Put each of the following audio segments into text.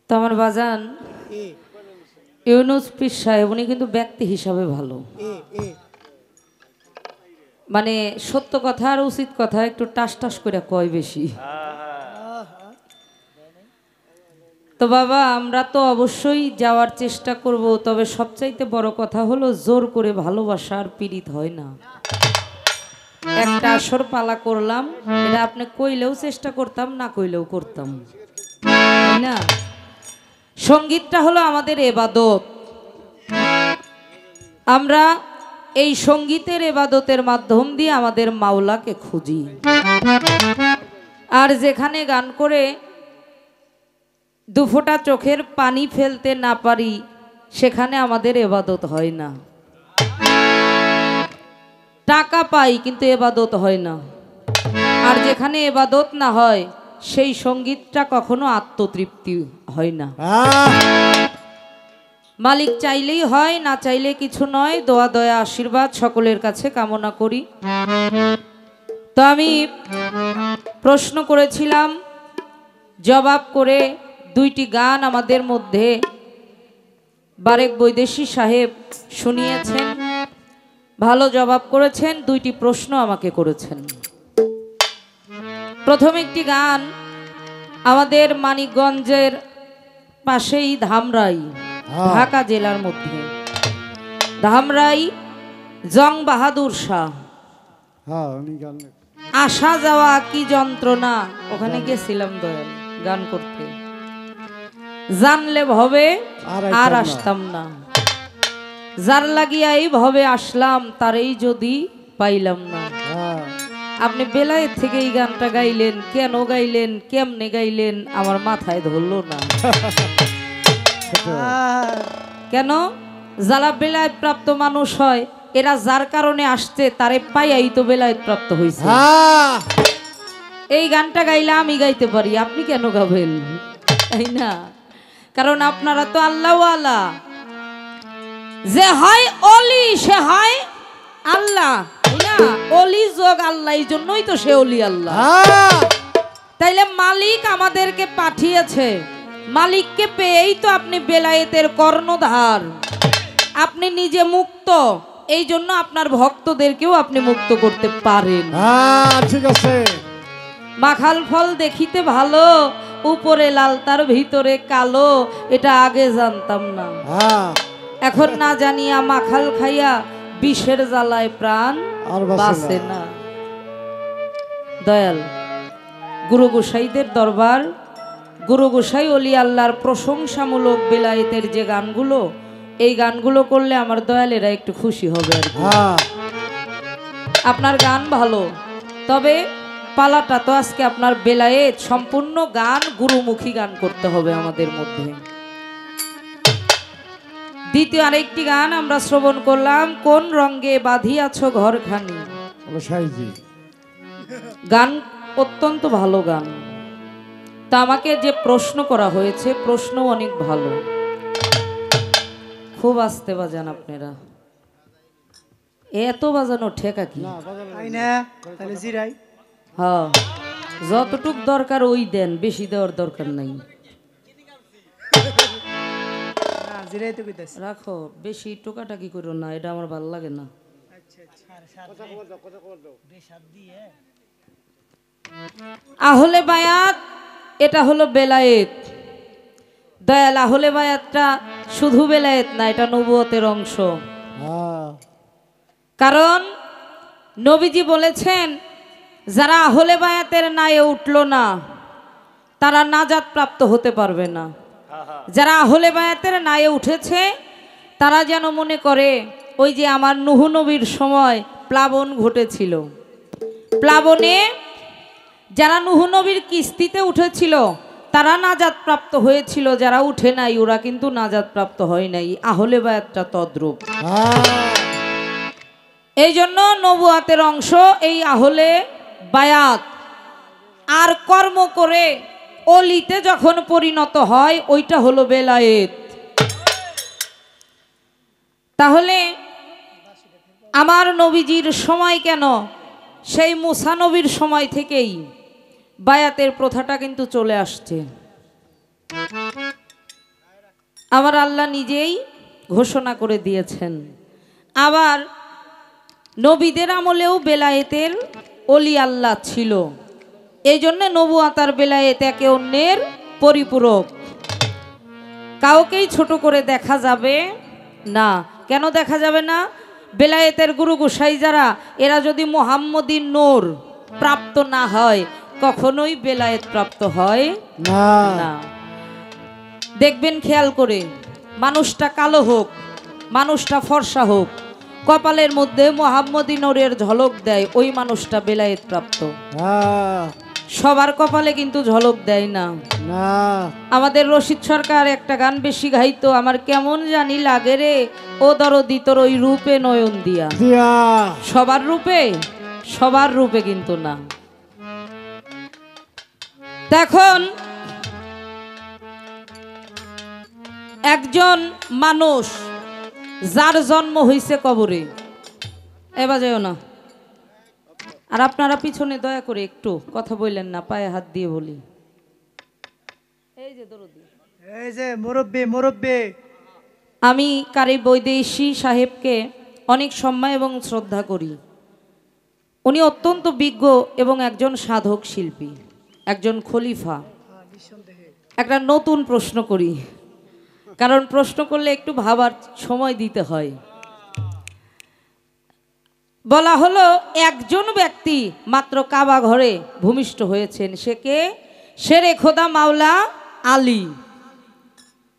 তো আমার বাজান ইউনুস পীর সাহেব উনি কিন্তু ব্যক্তি হিসাবে ভালো, মানে সত্য কথা আর উচিত কথা একটু টাস টাস করে কয় বেশি। তো বাবা আমরা তো অবশ্যই যাওয়ার চেষ্টা করব, তবে সবচাইতে বড় কথা হলো জোর করে ভালোবাসার পীড়িত হয় না। একটা আসর পালা করলাম, এটা আপনি কইলেও চেষ্টা করতাম, না কইলেও করতাম, তাই না? সঙ্গীতটা হলো আমাদের এবাদত। আমরা এই সঙ্গীতের এবাদতের মাধ্যম দিয়ে আমাদের মাওলাকে খুঁজি। আর যেখানে গান করে দুফোঁটা চোখের পানি ফেলতে না পারি সেখানে আমাদের এবাদত হয় না। টাকা পাই কিন্তু এবাদত হয় না। আর যেখানে এবাদত না হয় সেই সঙ্গীতটা কখনো আত্মতৃপ্তি হয় না। মালিক চাইলেই হয়, না চাইলে কিছু নয়। দোয়া দয়া আশীর্বাদ সকলের কাছে কামনা করি। তো আমি প্রশ্ন করেছিলাম, জবাব করে দুইটি গান আমাদের মধ্যে বারেক বৈদেশী সাহেব শুনিয়েছেন, ভালো জবাব করেছেন। দুইটি প্রশ্ন আমাকে করেছেন। প্রথম একটি গান আমাদের মানিকগঞ্জের পাশেই ধামরাই, ঢাকা জেলার মধ্যে ধামরাই জং বাহাদুর শাহ, আসা যাওয়া কি যন্ত্রণা, ওখানে গেছিলাম দয়াল গান করতে। জানলে ভবে আর আসতাম না, যার লাগিয়াই ভবে আসলাম তারই যদি পাইলাম না। আপনি বেলায়েত থেকে এই গানটা গাইলেন, কেন গাইলেন, কেমনে গাইলেন আমার মাথায় ধরলো না। কেন? যারা বেলায়েত প্রাপ্ত মানুষ হয় এরা যার কারণে আসছে তারে পাইয়াই তো বেলায়েত প্রাপ্ত হয়েছে। এই গানটা গাইলে আমি গাইতে পারি, আপনি কেন গাবেন? তাই না? কারণ আপনারা তো আল্লাহওয়ালা। যে হয় অলি সে হয় আল্লাহ, তাই না? অলি যোগ আল্লাহ, এই জন্যই তো সে অলি আল্লাহ। তাইলে মালিক আমাদেরকে পাঠিয়েছে, মালিককে পেয়েই তো আপনি বেলায়েতের কর্ণধার। আপনি নিজে মুক্ত, এই জন্য আপনার ভক্তদেরকেও আপনি মুক্ত করতে পারেন। ঠিক আছে। মাখাল ফল দেখিতে ভালো, উপরে লাল তার ভিতরে কালো, এটা আগে জানতাম না। এখন না জানিয়া মাখাল খাইয়া বিষের জ্বালায় প্রাণ বাঁচে না। দয়াল গুরু গোসাইদের দরবার, গুরু গোসাই অলি আল্লাহর প্রশংসামূলক বেলায়েতের যে গানগুলো, এই গানগুলো করলে আমার দয়ালেরা একটু খুশি হবে আর কি। আপনার গান ভালো, তবে পালাটা তো আজকে আপনার বেলায়েত, সম্পূর্ণ গান গুরুমুখী গান করতে হবে আমাদের মধ্যে। দ্বিতীয় আরেকটি গান আমরা শ্রবণ করলাম, কোন রঙে বাঁধিয়াছ ঘরখানি। গান অত্যন্ত ভালো গান। তা আমাকে যে প্রশ্ন করা হয়েছে, প্রশ্ন অনেক ভালো। খুব আস্তে বাজান আপনারা, এত বাজানো ঠেকা কি? হ্যাঁ, যতটুক দরকার ওই দেন, বেশি দেওয়ার দরকার নাই। রাখো, বেশি টোকাটাকি করো না, এটা আমার ভালো লাগে না। আহলে বায়াত এটা হলো বেলায়েত। দয়াল আহলে বায়াতটা শুধু বেলায়েত না, এটা নবুয়তের অংশ। কারণ নবীজি বলেছেন, যারা আহলে বায়াতের নায়ে উঠলো না তারা নাজাত প্রাপ্ত হতে পারবে না। যারা আহলে বায়াতের নায়ে উঠেছে তারা যেন মনে করে ওই যে আমার নূহ নবীর সময় প্লাবন ঘটেছিল, প্লাবনে যারা নূহ নবীর কিস্তিতে উঠেছিল তারা নাজাত প্রাপ্ত হয়েছিল, যারা উঠে নাই ওরা কিন্তু নাজাত প্রাপ্ত হয় নাই। আহলে বায়াতটা তদ্রূপ। এই জন্য নবুয়াতের অংশ এই আহলে বায়াত। আর কর্ম করে অলিতে যখন পরিণত হয় ওইটা হলো বেলায়েত। তাহলে আমার নবীজির সময় কেন, সেই মুসা নবীর সময় থেকেই বায়াতের প্রথাটা কিন্তু চলে আসছে। আমার আল্লাহ নিজেই ঘোষণা করে দিয়েছেন। আবার নবীদের আমলেও বেলায়েতের অলি আল্লাহ ছিল, এই জন্য নবুয়াতার বেলায়েত একে অন্যের পরিপূরক। কাউকেই ছোট করে দেখা যাবে না। কেন দেখা যাবে না? বেলায়েতের গুরু গোসাই যারা, এরা যদি মুহাম্মদী নূর প্রাপ্ত না হয় কখনোই বেলায়েত প্রাপ্ত হয় না। দেখবেন খেয়াল করে, মানুষটা কালো হোক, মানুষটা ফর্সা হোক, কপালের মধ্যে মুহাম্মদী নূরের ঝলক দেয়, ওই মানুষটা বেলায়েত প্রাপ্ত। সবার কপালে কিন্তু ঝলক দেয় না। আমাদের রশিদ সরকার একটা গান বেশি গাইতো, আমার কেমন জানি লাগে রে ও দরদি তোর ওই রূপে নয়ন দিয়া। সবার রূপে কিন্তু না। তখন একজন মানুষ যার জন্ম হইছে কবরে, এবার যাও না, আর আপনারা পিছনে দয়া করে একটু কথা বললেন না, পায়ে হাত দিয়ে বলি। এই যে মুরব্বি, আমি কারি বৈদেশী সাহেবকে অনেক সম্মান এবং শ্রদ্ধা করি। উনি অত্যন্ত বিজ্ঞ এবং একজন সাধক শিল্পী, একজন খলিফা। একটা নতুন প্রশ্ন করি, কারণ প্রশ্ন করলে একটু ভাবার সময় দিতে হয়। বলা হলো একজন ব্যক্তি মাত্র কাবা ঘরে ভূমিষ্ঠ হয়েছেন, সে কে? শেরে খোদা মাওলা আলী।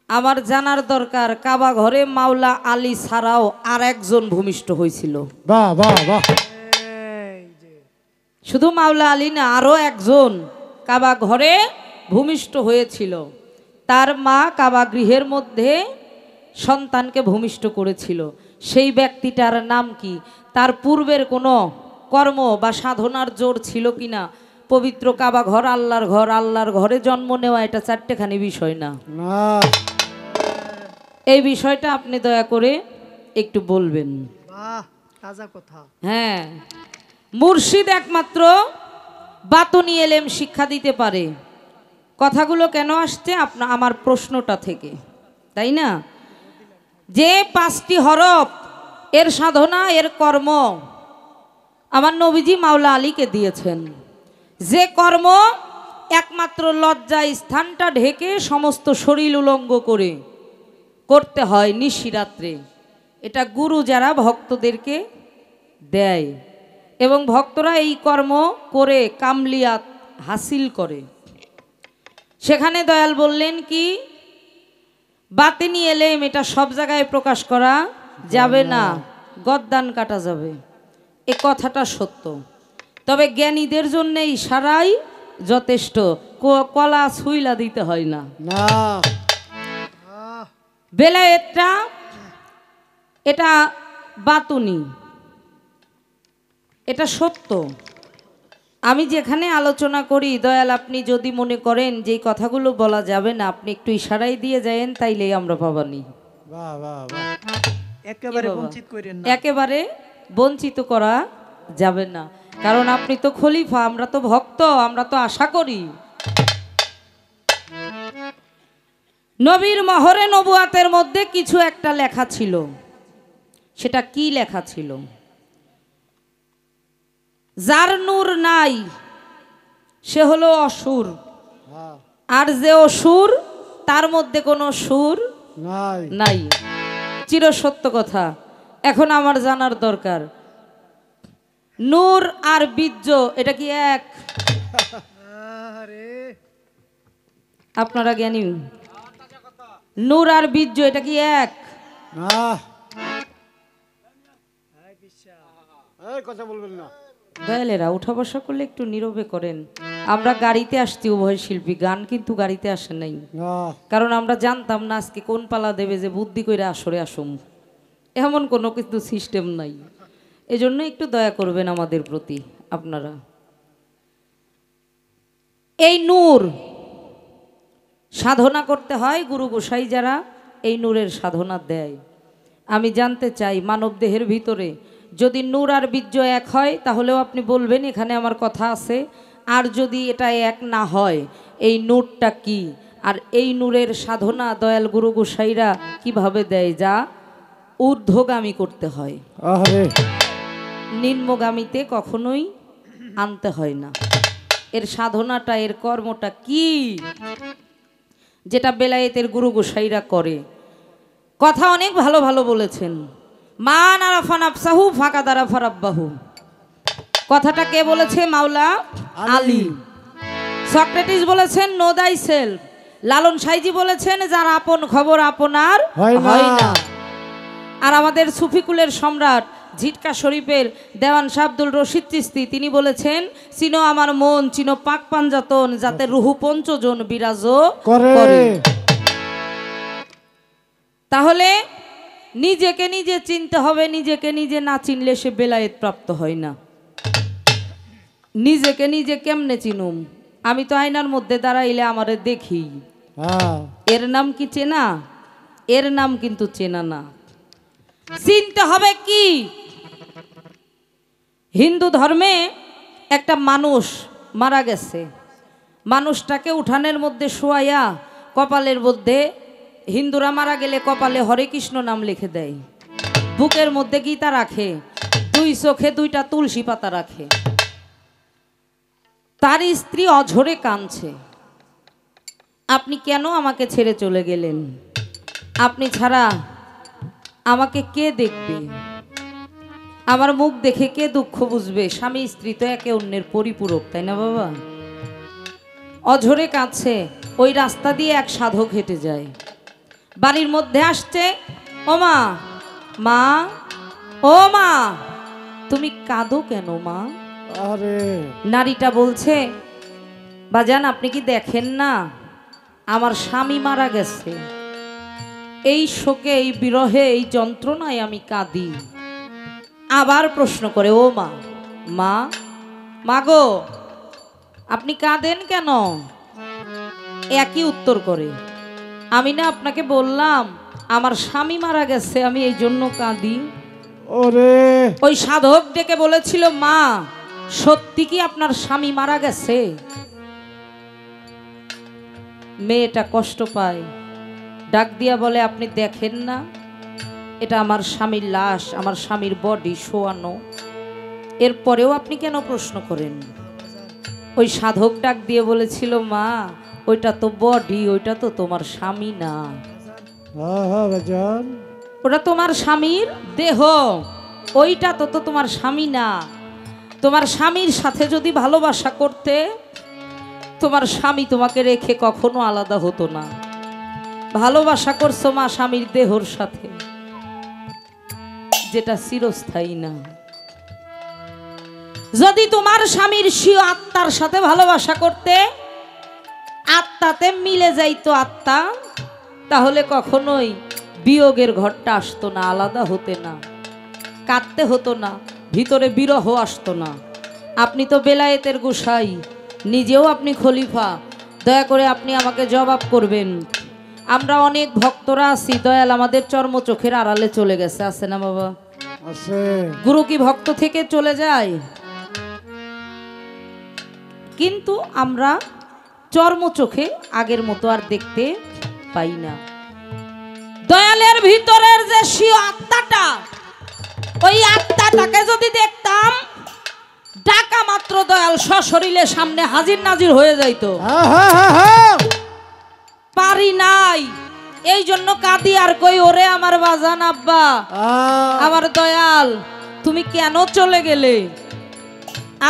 আমার জানার দরকার, কাবা ঘরে মাওলা আলী ছাড়াও আর একজন ভূমিষ্ঠ হয়েছিল। বাহ বাহ বাহ। শুধু মাওলা আলী না, আরো একজন কাবা ঘরে ভূমিষ্ঠ হয়েছিল। তার মা কাবা গৃহের মধ্যে সন্তানকে ভূমিষ্ঠ করেছিল। সেই ব্যক্তিটার নাম কি? তার পূর্বের কোনো কর্ম বা সাধনার জোর ছিল কিনা? পবিত্র কাবা ঘর আল্লাহর ঘর, আল্লাহর ঘরে জন্ম নেওয়া এটা চারটেখানি বিষয় না। এই বিষয়টা আপনি দয়া করে একটু বলবেন। হ্যাঁ, মুর্শিদ একমাত্র বাতুনি এলেম শিক্ষা দিতে পারে। কথাগুলো কেন আসছে আমার প্রশ্নটা থেকে, তাই না? যে 5টি হরফ, এর সাধনা, এর কর্ম আমার নবীজি মাওলা আলীকে দিয়েছেন। যে কর্ম একমাত্র লজ্জা স্থানটা ঢেকে সমস্ত শরীর উলঙ্গ করে করতে হয় নিশিরাত্রে, এটা গুরু যারা ভক্তদেরকে দেয় এবং ভক্তরা এই কর্ম করে কামলিয়াত হাসিল করে। সেখানে দয়াল বললেন কি, বাতিনি এলেম এটা সব জায়গায় প্রকাশ করা যাবে না, গদ্দান কাটা যাবে। এ কথাটা সত্য, তবে জ্ঞানীদের জন্য ইশারাই যথেষ্ট, কলা ছুইলা দিতে হয় না। বেলায়েতটা এটা বাতুনি, এটা সত্য। আমি যেখানে আলোচনা করি দয়াল, আপনি যদি মনে করেন যে এই কথাগুলো বলা যাবে না, আপনি একটু ইশারাই দিয়ে যায়েন, তাইলেই আমরা পাবানি। একেবারে বঞ্চিত করা যাবে না, কারণ আপনি তো খলিফা, আমরা তো ভক্ত, আমরা তো আশা করি। নবীর মহরে নবুয়াতের মধ্যে কিছু একটা লেখা ছিল। সেটা কি লেখা ছিল? যার নূর নাই সে হলো অসুর, আর যে অসুর তার মধ্যে কোনো সুর নাই। চিরসত্য কথা। এখন আমার জানার দরকার, নূর আর বীর্য এটা কি এক? আপনারা জ্ঞানী? নূর আর বীর্য এটা কি এক? কথা বলবেন না দয়ালেরা, উঠা বসা করলে একটু নীরবে করেন। আমরা গাড়িতে আসছি, উভয় শিল্পী, গান কিন্তু গাড়িতে আসে নাই, কারণ আমরা জানতাম না আজকে কোন পালা দেবে যে বুদ্ধি করে আসরে আসুম, এমন কোনো কিন্তু সিস্টেম নাই। এজন্য একটু দয়া করবেন আমাদের প্রতি আপনারা। এই নূর সাধনা করতে হয়, গুরু গোসাই যারা এই নূরের সাধনা দেয়। আমি জানতে চাই, মানব দেহের ভিতরে যদি নূর আর বীর্য এক হয় তাহলেও আপনি বলবেন এখানে আমার কথা আছে। আর যদি এটা এক না হয়, এই নূরটা কি আর এই নূরের সাধনা দয়াল গুরু গোসাইরা কিভাবে দেয়, যা ঊর্ধ্বগামী করতে হয়, নিম্নগামীতে কখনোই আনতে হয় না। এর সাধনাটা, এর কর্মটা কি, যেটা বেলায়েতের গুরু গোসাইরা করে। কথা অনেক ভালো ভালো বলেছেন। মান আরাফান আফসাহু ফাঁকা দ্বারা ফারাব্বাহু, কথাটা কে বলেছে? মাওলা আলী। সক্রেটিস বলেছেন নো দাই সেলফ। লালন সাইজি বলেছেন যার আপন খবর আপনার হয় না। আর আমাদের সুফিকুলের সম্রাট ঝিটকা শরীফের দেওয়ান শাহ আব্দুল রশিদ চিস্তি তিনি বলেছেন চিনো আমার মন, চিনো পাক পাঞ্জাতন, যাতে রুহু পঞ্চজন বিরাজ করে। তাহলে নিজেকে নিজে চিনতে হবে। নিজেকে নিজে না চিনলে সে বেলায়েত প্রাপ্ত হয় না। নিজেকে নিজে কেমনে চিনুম? আমি তো আয়নার মধ্যে দাঁড়াইলে আমারে দেখি, এর নাম কি চেনা? এর নাম কিন্তু চেনা না। চিনতে হবে কি? হিন্দু ধর্মে একটা মানুষ মারা গেছে, মানুষটাকে উঠানের মধ্যে শোয়াইয়া কপালের মধ্যে, হিন্দুরা মারা গেলে কপালে হরে কৃষ্ণ নাম লিখে দেয়, বুকের মধ্যে গীতা রাখে, দুই চোখে দুইটা তুলসী পাতা রাখে। তার স্ত্রী অঝরে কাঁদছে, আপনি কেন আমাকে ছেড়ে চলে গেলেন? আপনি ছাড়া আমাকে কে দেখবে? আমার মুখ দেখে কে দুঃখ বুঝবে? স্বামী স্ত্রী তো একে অন্যের পরিপূরক, তাই না বাবা? অঝরে কাঁদছে। ওই রাস্তা দিয়ে এক সাধক হেঁটে যায়, বাড়ির মধ্যে আসছে। ও মা, মা, ও মা, তুমি কাঁদো কেন মা? নারীটা বলছে বাজান আপনি কি দেখেন না আমার স্বামী মারা গেছে, এই শোকে, এই বিরহে, এই যন্ত্রণায় আমি কাঁদি। আবার প্রশ্ন করে ও মা, মা, মাগো আপনি কাঁদেন কেন? একই উত্তর করে, আমি না আপনাকে বললাম আমার স্বামী মারা গেছে, আমি এই জন্য কাঁদি। ওই সাধক ডেকে বলেছিল মা সত্যি কি আপনার স্বামী মারা গেছে? মেয়েটা কষ্ট পায়, ডাক দিয়া বলে আপনি দেখেন না এটা আমার স্বামীর লাশ, আমার স্বামীর বডি শোয়ানো, এরপরেও আপনি কেন প্রশ্ন করেন? ওই সাধক ডাক দিয়ে বলেছিল মা ওইটা তো বডি, ওইটা তো তোমার স্বামী না, ওটা তোমার স্বামীর দেহ, ওইটা তো তোমার স্বামী না। তোমার স্বামীর সাথে যদি ভালোবাসা করতে, তোমার স্বামী তোমাকে রেখে কখনো আলাদা হতো না। ভালোবাসা করছো মা স্বামীর দেহর সাথে, যেটা চিরস্থায়ী না। যদি তোমার স্বামীর স্বীয় আত্মার সাথে ভালোবাসা করতে, আত্মাতে মিলে যাইতো আত্মা, তাহলে কখনোই বিয়োগের ঘরটা আসতো না, আলাদা হতে না, কাঁদতে হতো না, ভিতরে বিরহ আসতো না। আপনি তো বেলায়েতের গোসাই, নিজেও আপনি খলিফা, দয়া করে আপনি আমাকে জবাব করবেন। আমরা অনেক ভক্তরা আছি, দয়াল আমাদের চর্ম চোখের আড়ালে চলে গেছে, আছে না বাবা? গুরু কি ভক্ত থেকে চলে যায়? কিন্তু আমরা চর্ম চোখে আগের মতো আর দেখতে পাই না। দয়ালের ভিতরের যে স্বীয় আত্মাটা, ওই আত্মাটাকে যদি দেখতাম, ডাকা মাত্র দয়াল সশরীরে সামনে হাজির নাজির হয়ে যাইতো। পারি নাই, এই জন্য কাঁদি আর কই ওরে আমার বাজান আব্বা, আমার দয়াল তুমি কেন চলে গেলে?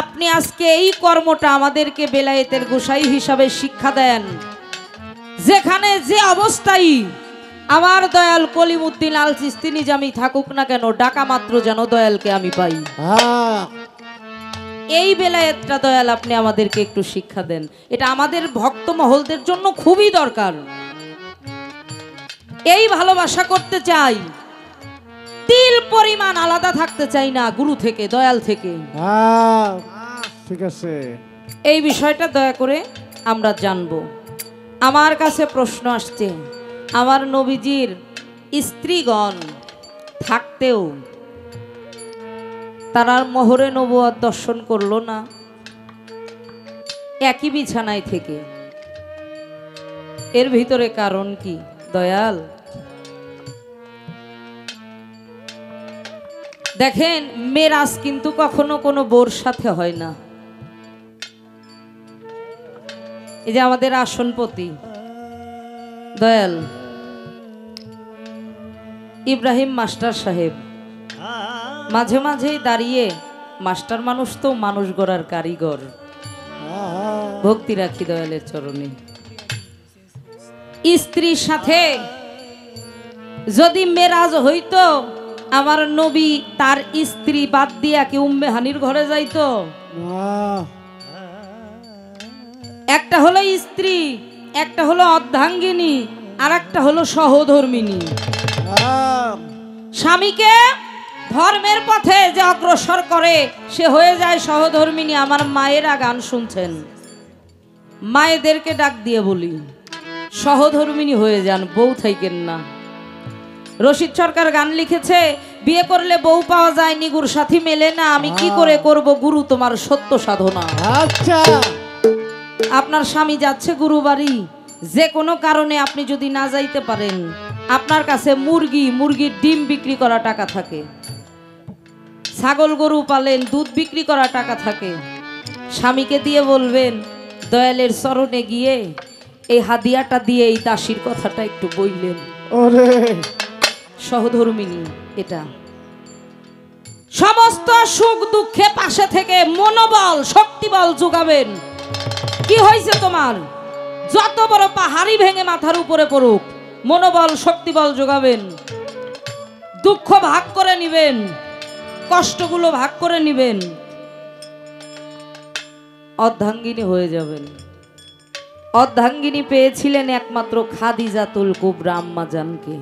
আপনি আজকে এই কর্মটা আমাদেরকে বেলায়েতের গোসাই হিসাবে শিক্ষা দেন, যেখানে যে অবস্থায় আমার দয়াল কলিমুদ্দিন আল চিস্তি নিজামি থাকুক না কেন, ডাকা মাত্র যেন দয়ালকে আমি পাই। এই বেলায়েতটা দয়াল আপনি আমাদেরকে একটু শিক্ষা দেন। এটা আমাদের ভক্ত মহলদের জন্য খুবই দরকার। এই ভালোবাসা করতে চাই, তিল পরিমাণ আলাদা থাকতে চাই না গুরু থেকে, দয়াল থেকে। ঠিক আছে, এই বিষয়টা দয়া করে আমরা জানব। আমার কাছে প্রশ্ন আসছে, আমার নবীজির স্ত্রীগণ থাকতেও তারা মোহরে নবুয়ত দর্শন করলো না, একই বিছানায় থেকে। এর ভিতরে কারণ কি দয়াল? দেখেন, মেরাজ কিন্তু কখনো কোনো বোর সাথে হয় না। এই যে আমাদের আসনপতি দয়াল ইব্রাহিম মাস্টার সাহেব মাঝে মাঝেই দাঁড়িয়ে, মাস্টার মানুষ তো মানুষ গড়ার কারিগর, ভক্তি রাখি দয়ালের চরণে। স্ত্রীর সাথে যদি মেরাজ হইতো, আমার নবী তার স্ত্রী বাদ দিয়া কি উম্মে হানির ঘরে যাইতো? একটা হলো স্ত্রী, একটা হলো অর্ধাঙ্গিনী, আর একটা হলো সহধর্মিনী। স্বামীকে ধর্মের পথে যে অগ্রসর করে সে হয়ে যায় সহধর্মিনী। আমার মায়েরা গান শুনছেন, মায়েদেরকে ডাক দিয়ে বলি সহধর্মিনী হয়ে যান, বউ থাইকেন না। রশিদ সরকার গান লিখেছে, বিয়ে করলে বউ পাওয়া যায়, নিগুর সাথী মেলে না, আমি কি করে করব গুরু তোমার সত্য সাধনা। আচ্ছা, আপনার স্বামী যাচ্ছে গুরু বাড়ি, যে কোনো কারণে আপনি যদি না যাইতে পারেন, আপনার কাছে মুরগির ডিম বিক্রি করা টাকা থাকে, ছাগল গরু পালেন, দুধ বিক্রি করা টাকা থাকে, স্বামীকে দিয়ে বলবেন দয়ালের চরণে গিয়ে এই হাদিয়াটা দিয়ে এই দাসীর কথাটা একটু বললেন। ওরে সহধর্মিনী এটা সমস্ত সুখ দুঃখে পাশে থেকে মনোবল শক্তিবল যোগাবেন। কি হয়েছে তোমার? যত বড় পাহাড়ি ভেঙে মাথার উপরে পড়ুক, মনোবল শক্তিবল যোগাবেন, দুঃখ ভাগ করে নিবেন, কষ্টগুলো ভাগ করে নিবেন, অর্ধাঙ্গিনী হয়ে যাবেন। অর্ধাঙ্গিনী পেয়েছিলেন একমাত্র খাদিজাতুল কুবরা আম্মাজানকে।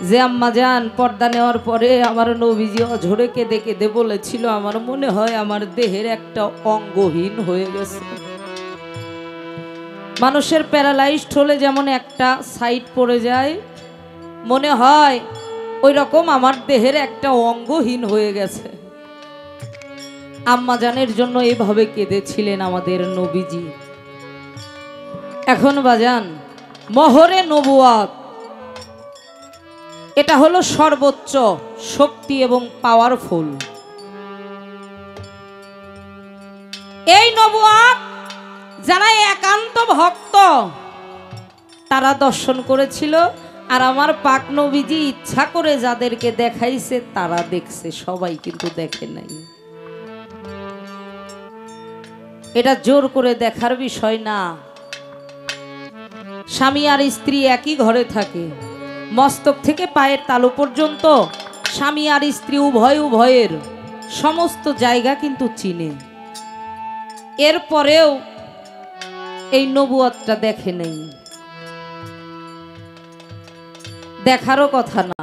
যে আম্মাজান পর্দা নেওয়ার পরে আমার নবীজি অঝরে কেঁদে কেঁদে বলেছিল, আমার মনে হয় আমার দেহের একটা অঙ্গহীন হয়ে গেছে। মানুষের প্যারালাইজড হলে যেমন একটা সাইড পড়ে যায়, মনে হয় ওই রকম আমার দেহের একটা অঙ্গহীন হয়ে গেছে। আম্মাজানের জন্য এভাবে কেঁদেছিলেন আমাদের নবীজি। এখন বাজান, মহরে নবুয়াত এটা হলো সর্বোচ্চ শক্তি এবং পাওয়ারফুল। এই নবুয়াত যারা একান্ত ভক্ত তারা দর্শন করেছিল, আর আমার পাক নবীজি ইচ্ছা করে যাদেরকে দেখাইছে তারা দেখছে, সবাই কিন্তু দেখে নাই। এটা জোর করে দেখার বিষয় না। স্বামী আর স্ত্রী একই ঘরে থাকে, মস্তক থেকে পায়ের তালু পর্যন্ত স্বামী আর স্ত্রী উভয়ের সমস্ত জায়গা কিন্তু চিনে। এরপরেও এই নবুয়তটা দেখে নেই, দেখারও কথা না,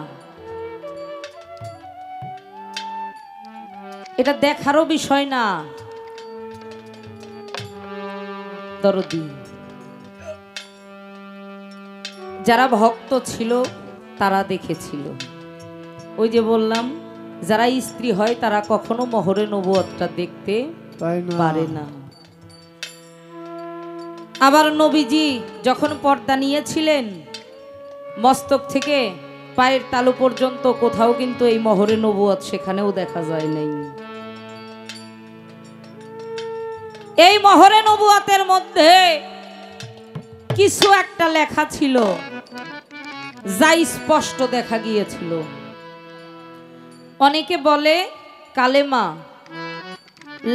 এটা দেখারও বিষয় না। দরদি যারা ভক্ত ছিল তারা দেখেছিল। ওই যে বললাম, যারা স্ত্রী হয় তারা কখনো মহরে নবুয়তটা দেখতে পারে না। আবার নবীজি যখন পর্দা নিয়েছিলেন, মস্তক থেকে পায়ের তালু পর্যন্ত কোথাও কিন্তু এই মহরে নবুয়ত সেখানেও দেখা যায় নাই। এই মহরে নবুয়তের মধ্যে কিছু একটা লেখা ছিল যা স্পষ্ট দেখা গিয়েছিল। অনেকে বলে কালেমা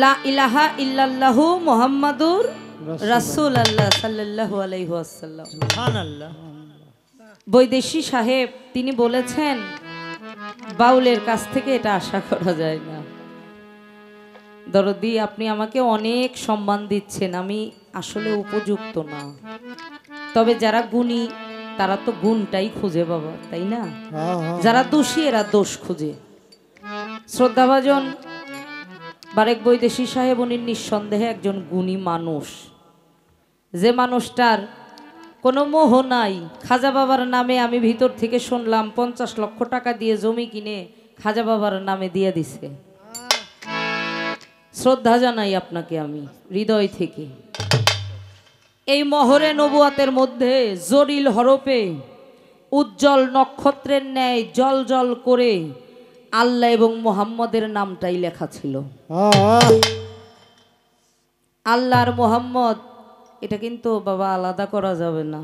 লা ইলাহা ইল্লাল্লাহু মুহাম্মাদুর রাসূলুল্লাহ সাল্লাল্লাহু আলাইহি ওয়াসাল্লাম। সুবহানাল্লাহ। বৈদেশী সাহেব তিনি বলেছেন, বাউলের কাছ থেকে এটা আশা করা যায় না। দরদি, আপনি আমাকে অনেক সম্মান দিচ্ছেন, আমি আসলে উপযুক্ত না, তবে যারা গুণী তারা তো গুণটাই খুঁজে বাবা, তাই না? যারা দোষী এরা দোষ খুঁজে। শ্রদ্ধাভাজন বারেক বৈদেশী সাহেব উনি নিঃসন্দেহে একজন গুণী মানুষ, যে মানুষটার কোনো মোহ নাই। খাজা বাবার নামে আমি ভিতর থেকে শুনলাম 50 লক্ষ টাকা দিয়ে জমি কিনে খাজা বাবার নামে দিয়ে দিছে। শ্রদ্ধা জানাই আপনাকে আমি হৃদয় থেকে। এই মহরে নবুয়াতের মধ্যে জরিল হরফে উজ্জ্বল নক্ষত্রের ন্যায় জল জল করে আল্লাহ এবং মুহাম্মদের নামটাই লেখা ছিল। আল্লাহ আর মুহাম্মদ এটা কিন্তু বাবা আলাদা করা যাবে না।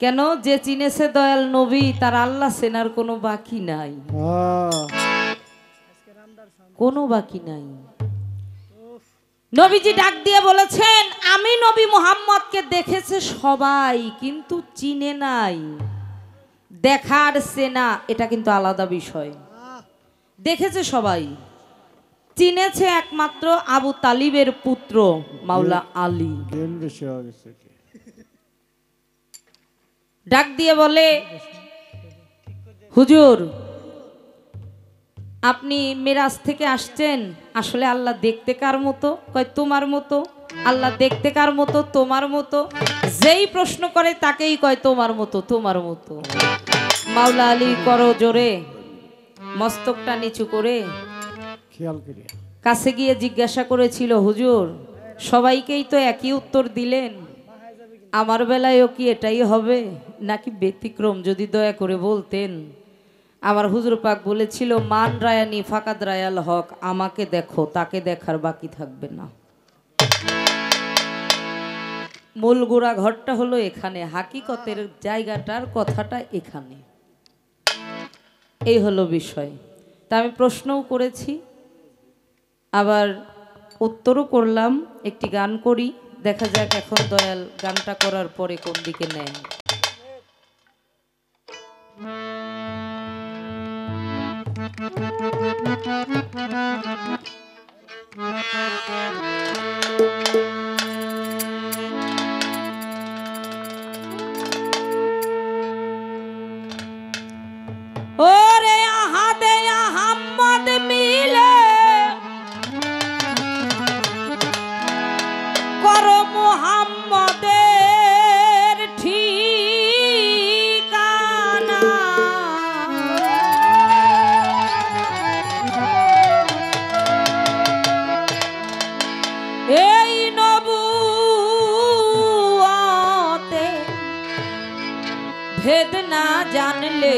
কেন? যে চিনেছে দয়াল নবী তার আল্লাহ চেনার কোনো বাকি নাই, কোনো বাকি নাই। নবীজি ডাক দিয়ে বলেছেন, আমি নবী মুহাম্মদকে দেখেছে সবাই কিন্তু চিনে নাই। দেখার চেনা এটা কিন্তু আলাদা বিষয়। দেখেছে সবাই, চিনেছে একমাত্র আবু তালিবের পুত্র মাওলা আলী। ডাক দিয়ে বলে, হুজুর আপনি মেরাজ থেকে আসছেন, আসলে আল্লাহ দেখতে কার মতো? কয় তোমার মতো। আল্লাহ দেখতে কার মতো? তোমার মতো। যেই প্রশ্ন করে তাকেই কয় তোমার মতো, তোমার মতো। মাওলা আলী করো জোরে মস্তকটা নিচু করে খেয়াল করিয়া কাছে গিয়ে জিজ্ঞাসা করেছিল, হুজুর সবাইকেই তো একই উত্তর দিলেন, আমার বেলায়ও কি এটাই হবে নাকি ব্যতিক্রম? যদি দয়া করে বলতেন। আমার হুজুর পাক বলেছিল, মান রায়ানি ফাকাদ রায়াল হক, আমাকে দেখো তাকে দেখার বাকি থাকবে না। মূল গোড়া ঘরটা হলো এখানে, হাকিকতের জায়গাটার কথাটা এখানে। এই হলো বিষয়। তা আমি প্রশ্নও করেছি, আবার উত্তরও করলাম। একটি গান করি, দেখা যাক এখন দয়াল গানটা করার পরে কোন দিকে নেন। ওরে আহাদে আহাম্মদ মিলে করো মুহাম্মদের ঠিকানা। এই নবুয়াতে ভেদ না জানলে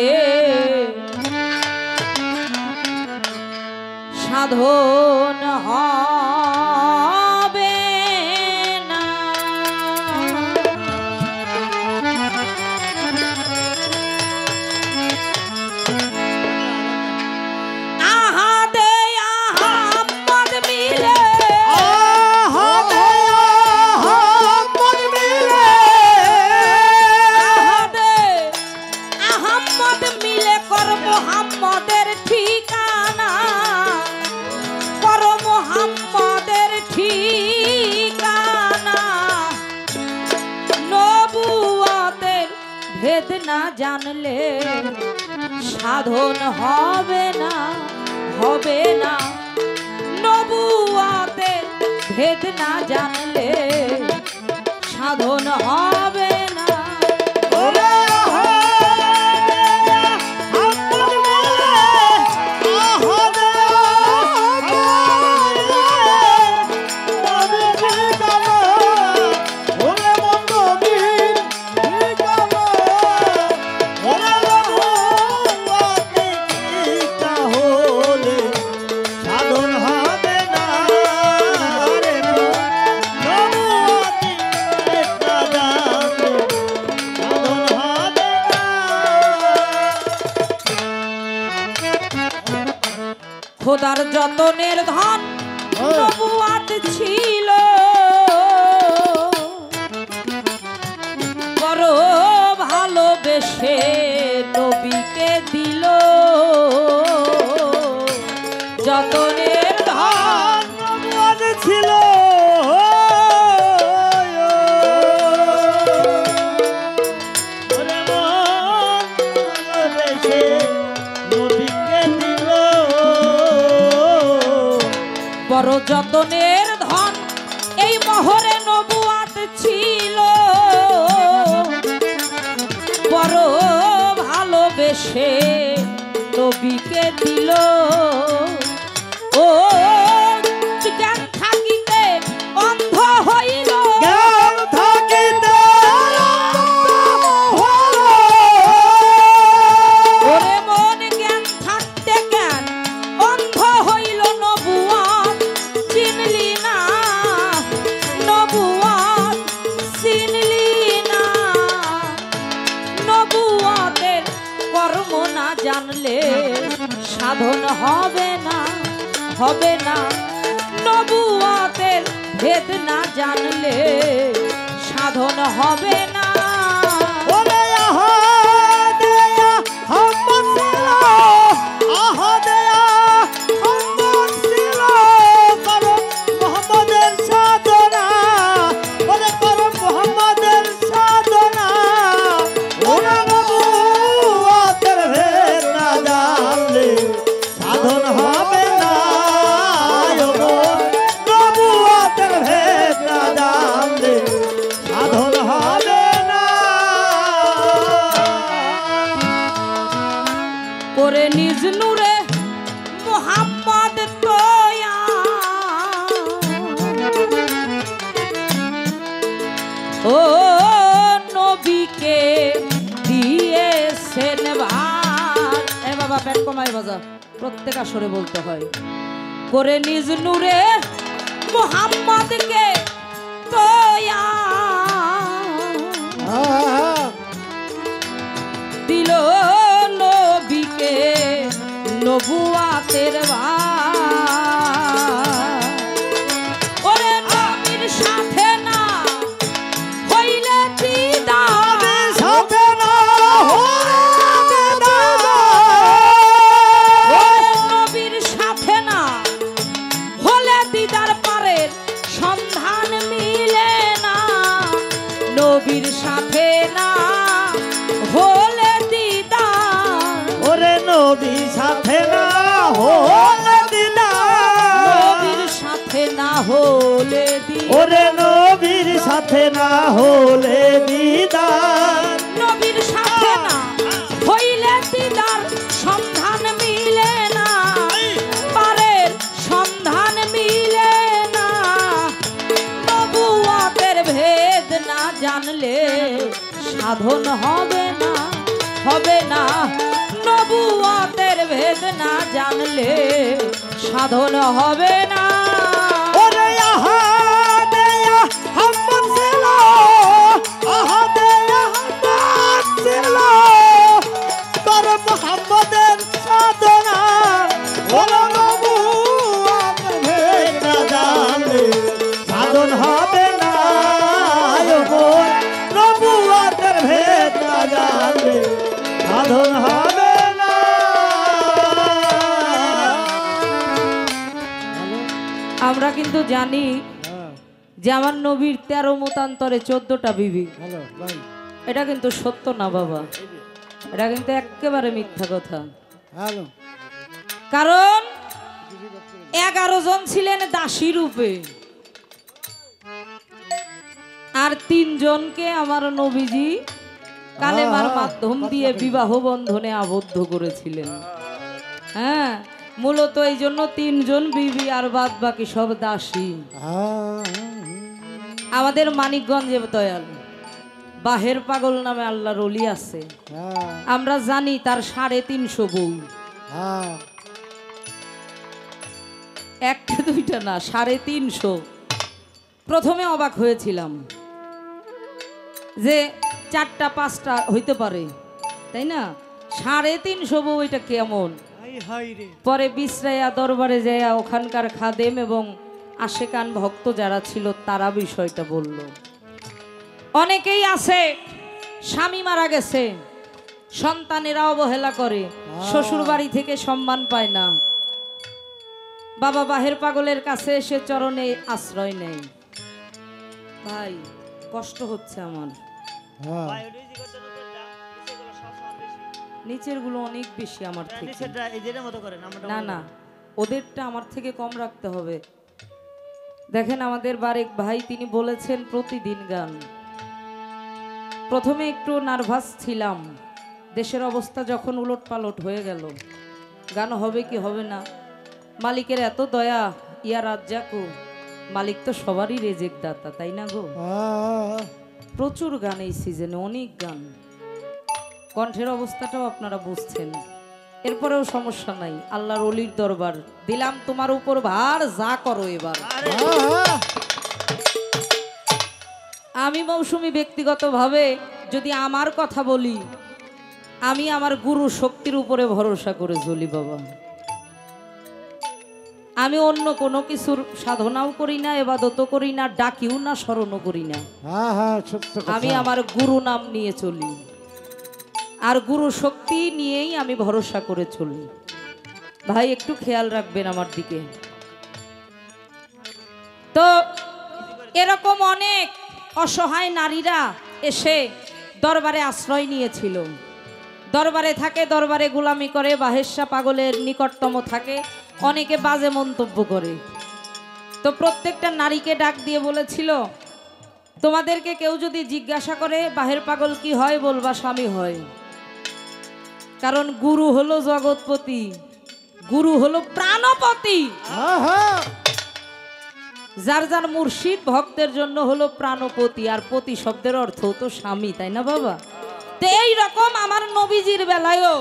সাধন হবে না। আহাদে আহাম্মদ মিলে, আহাদে আহাম্মদ মিলে, আহাদে আহাম্মদ মিলে কর মুহাম্মদের ঠিকানা, কর মুহাম্মদের ঠিকানা। নবুয়াতের ভেদ না জানলে সাধন হবে না, হবে না। নবুয়াতের ভেদ না জানলে সাধন হবে না। খোদার যতনের ধন নবুয়াত ছিল, বড় ভালোবেসে নবীকে দিল। যতনের ধন নবুয়াত ছিল, বড় যতনের ধন এই মহরে নবুয়াত ছিল, বড় ভালোবেসে নবীকে দিল। ও জ্ঞান থাকিতে অন্ধ হইল, সাধন হবে না, হবে না। নবুয়তের ভেদ না জানলে সাধন হবে না। ওরে আহা দেয়া হাম্মদ ছিল, আহা দেয়া হাম্মদ ছিল, করম মুহাম্মদের সাধনা, ওরে করম মুহাম্মদের সাধনা। ওরে নবুয়তের ভেদ না জানলে সাধন হবে না, নবুয়তের ভেদ না জানলে সাধন হবে না। করে নিজ নূরে মুহাম্মদ তোয়া, ও নবীকে দিয়েছেন ভার। এ বাবা পেট কমায় বাজা, প্রত্যেক আসরে বলতে হয়। করে নিজ নূরে মুহাম্মদকে তোয়া, দিল নবীকে নবুয়াতের ভার। ওরে নবীর সাথে না হইলে দিদার, সাথে না হইলে দিদার, ওরে নবীর সাথে না হলে দিদার পারের সন্ধান মিলে না। নবীর সাথে না হলে দিদার, ওরে নবী সাথে না হলে দিদার, নবীর সাথে না হলে দিদার, ওরে নবীর সাথে না হলে দিদার, নবীর সাথে না হইলে দিদার সন্ধান মিলে না, পারের সন্ধান মিলে না। নবুয়তের ভেদ না জানলে সাধন হবে না, হবে না। নবুয়তের ভেদ না জানলে সাধন হবে না। ওরে আহা দেয়া হাম্মদ ছিল, আহা দেয়া হাম্মদ ছিল, করম মুহাম্মদের সাধনা। ওরে নবুয়তের ভেদ না জানলে সাধন হবে না, নবুয়তের ভেদ না জানলে সাধন হবে না। আমরা কিন্তু জানি যে আমার নবীর 13 মতান্তরে 14টা বিবি। হ্যালো ভাই, এটা কিন্তু সত্য না বাবা, এটা কিন্তু একেবারে মিথ্যা কথা। হ্যালো, কারণ 11 জন ছিলেন দাসী রূপে, আর 3 জনকে আমার নবীজি কালেমার মাধ্যম দিয়ে বিবাহ বন্ধনে আবদ্ধ করেছিলেন। হ্যাঁ, মূলত এই জন্য 3 জন বিবি আর বাদ বাকি সব দাসী। আমাদের মানিকগঞ্জে দয়াল বাহের পাগল নামে আল্লাহর ওলি আছে, আমরা জানি তার 350 বউ, একটা দুইটা না 350। প্রথমে অবাক হয়েছিলাম যে 4টা 5টা হইতে পারে, তাই না? 350 বউ, এটা কেমন? পরে বিশ্রাইয়া দরবারে যাইয়া ওখানকার খাদেম এবং আশেকান ভক্ত যারা ছিল তারা বিষয়টা বলল। অনেকেই আছে স্বামী মারা গেছে, সন্তানেরা অবহেলা করে, শ্বশুর বাড়ি থেকে সম্মান পায় না, বাবা বাহের পাগলের কাছে এসে চরণে আশ্রয় নেয়। ভাই কষ্ট হচ্ছে আমার, নিচের গুলো অনেক বেশি আমার থেকে। না না, ওদেরটা আমার থেকে কম রাখতে হবে। দেখেন আমাদের বারেক ভাই তিনি বলেছেন প্রতিদিন গান। প্রথমে একটু নার্ভাস ছিলাম, দেশের অবস্থা যখন উলট পালট হয়ে গেল, গান হবে কি হবে না। মালিকের এত দয়া, ইয়া রাজ্জাকু, মালিক তো সবারই রেজেক দাতা, তাই না গো? প্রচুর গান এই সিজনে, অনেক গান। কণ্ঠের অবস্থাটাও আপনারা বুঝছেন, এরপরেও সমস্যা নাই। আল্লাহর ওলির দরবার, দিলাম তোমার উপর ভার, যা করো এবার। আমি মৌসুমী ব্যক্তিগতভাবে যদি আমার কথা বলি, আমি আমার গুরু শক্তির উপরে ভরসা করে চলি বাবা। আমি অন্য কোনো কিছুর সাধনাও করি না, এবাদতও করি না, ডাকিও না, স্মরণও করি না। হ্যাঁ হ্যাঁ সত্য কথা। আমি আমার গুরু নাম নিয়ে চলি, আর গুরু শক্তি নিয়েই আমি ভরসা করে চলি। ভাই একটু খেয়াল রাখবেন আমার দিকে। তো এরকম অনেক অসহায় নারীরা এসে দরবারে আশ্রয় নিয়েছিল। দরবারে থাকে, দরবারে গোলামি করে, বাহেশা পাগলের নিকটতম থাকে, অনেকে বাজে মন্তব্য করে। তো প্রত্যেকটা নারীকে ডাক দিয়ে বলেছিল, তোমাদেরকে কেউ যদি জিজ্ঞাসা করে বাহের পাগল কি হয়, বলবা স্বামী হয়। কারণ গুরু হলো জগৎপতি, গুরু হলো প্রাণপতি। হ্যাঁ হ্যাঁ যার যার মুর্শিদ ভক্তের জন্য হলো প্রাণপতি, আর পতি শব্দের অর্থ তো স্বামী, তাই না বাবা? তো এই রকম আমার নবীজির বেলায়ও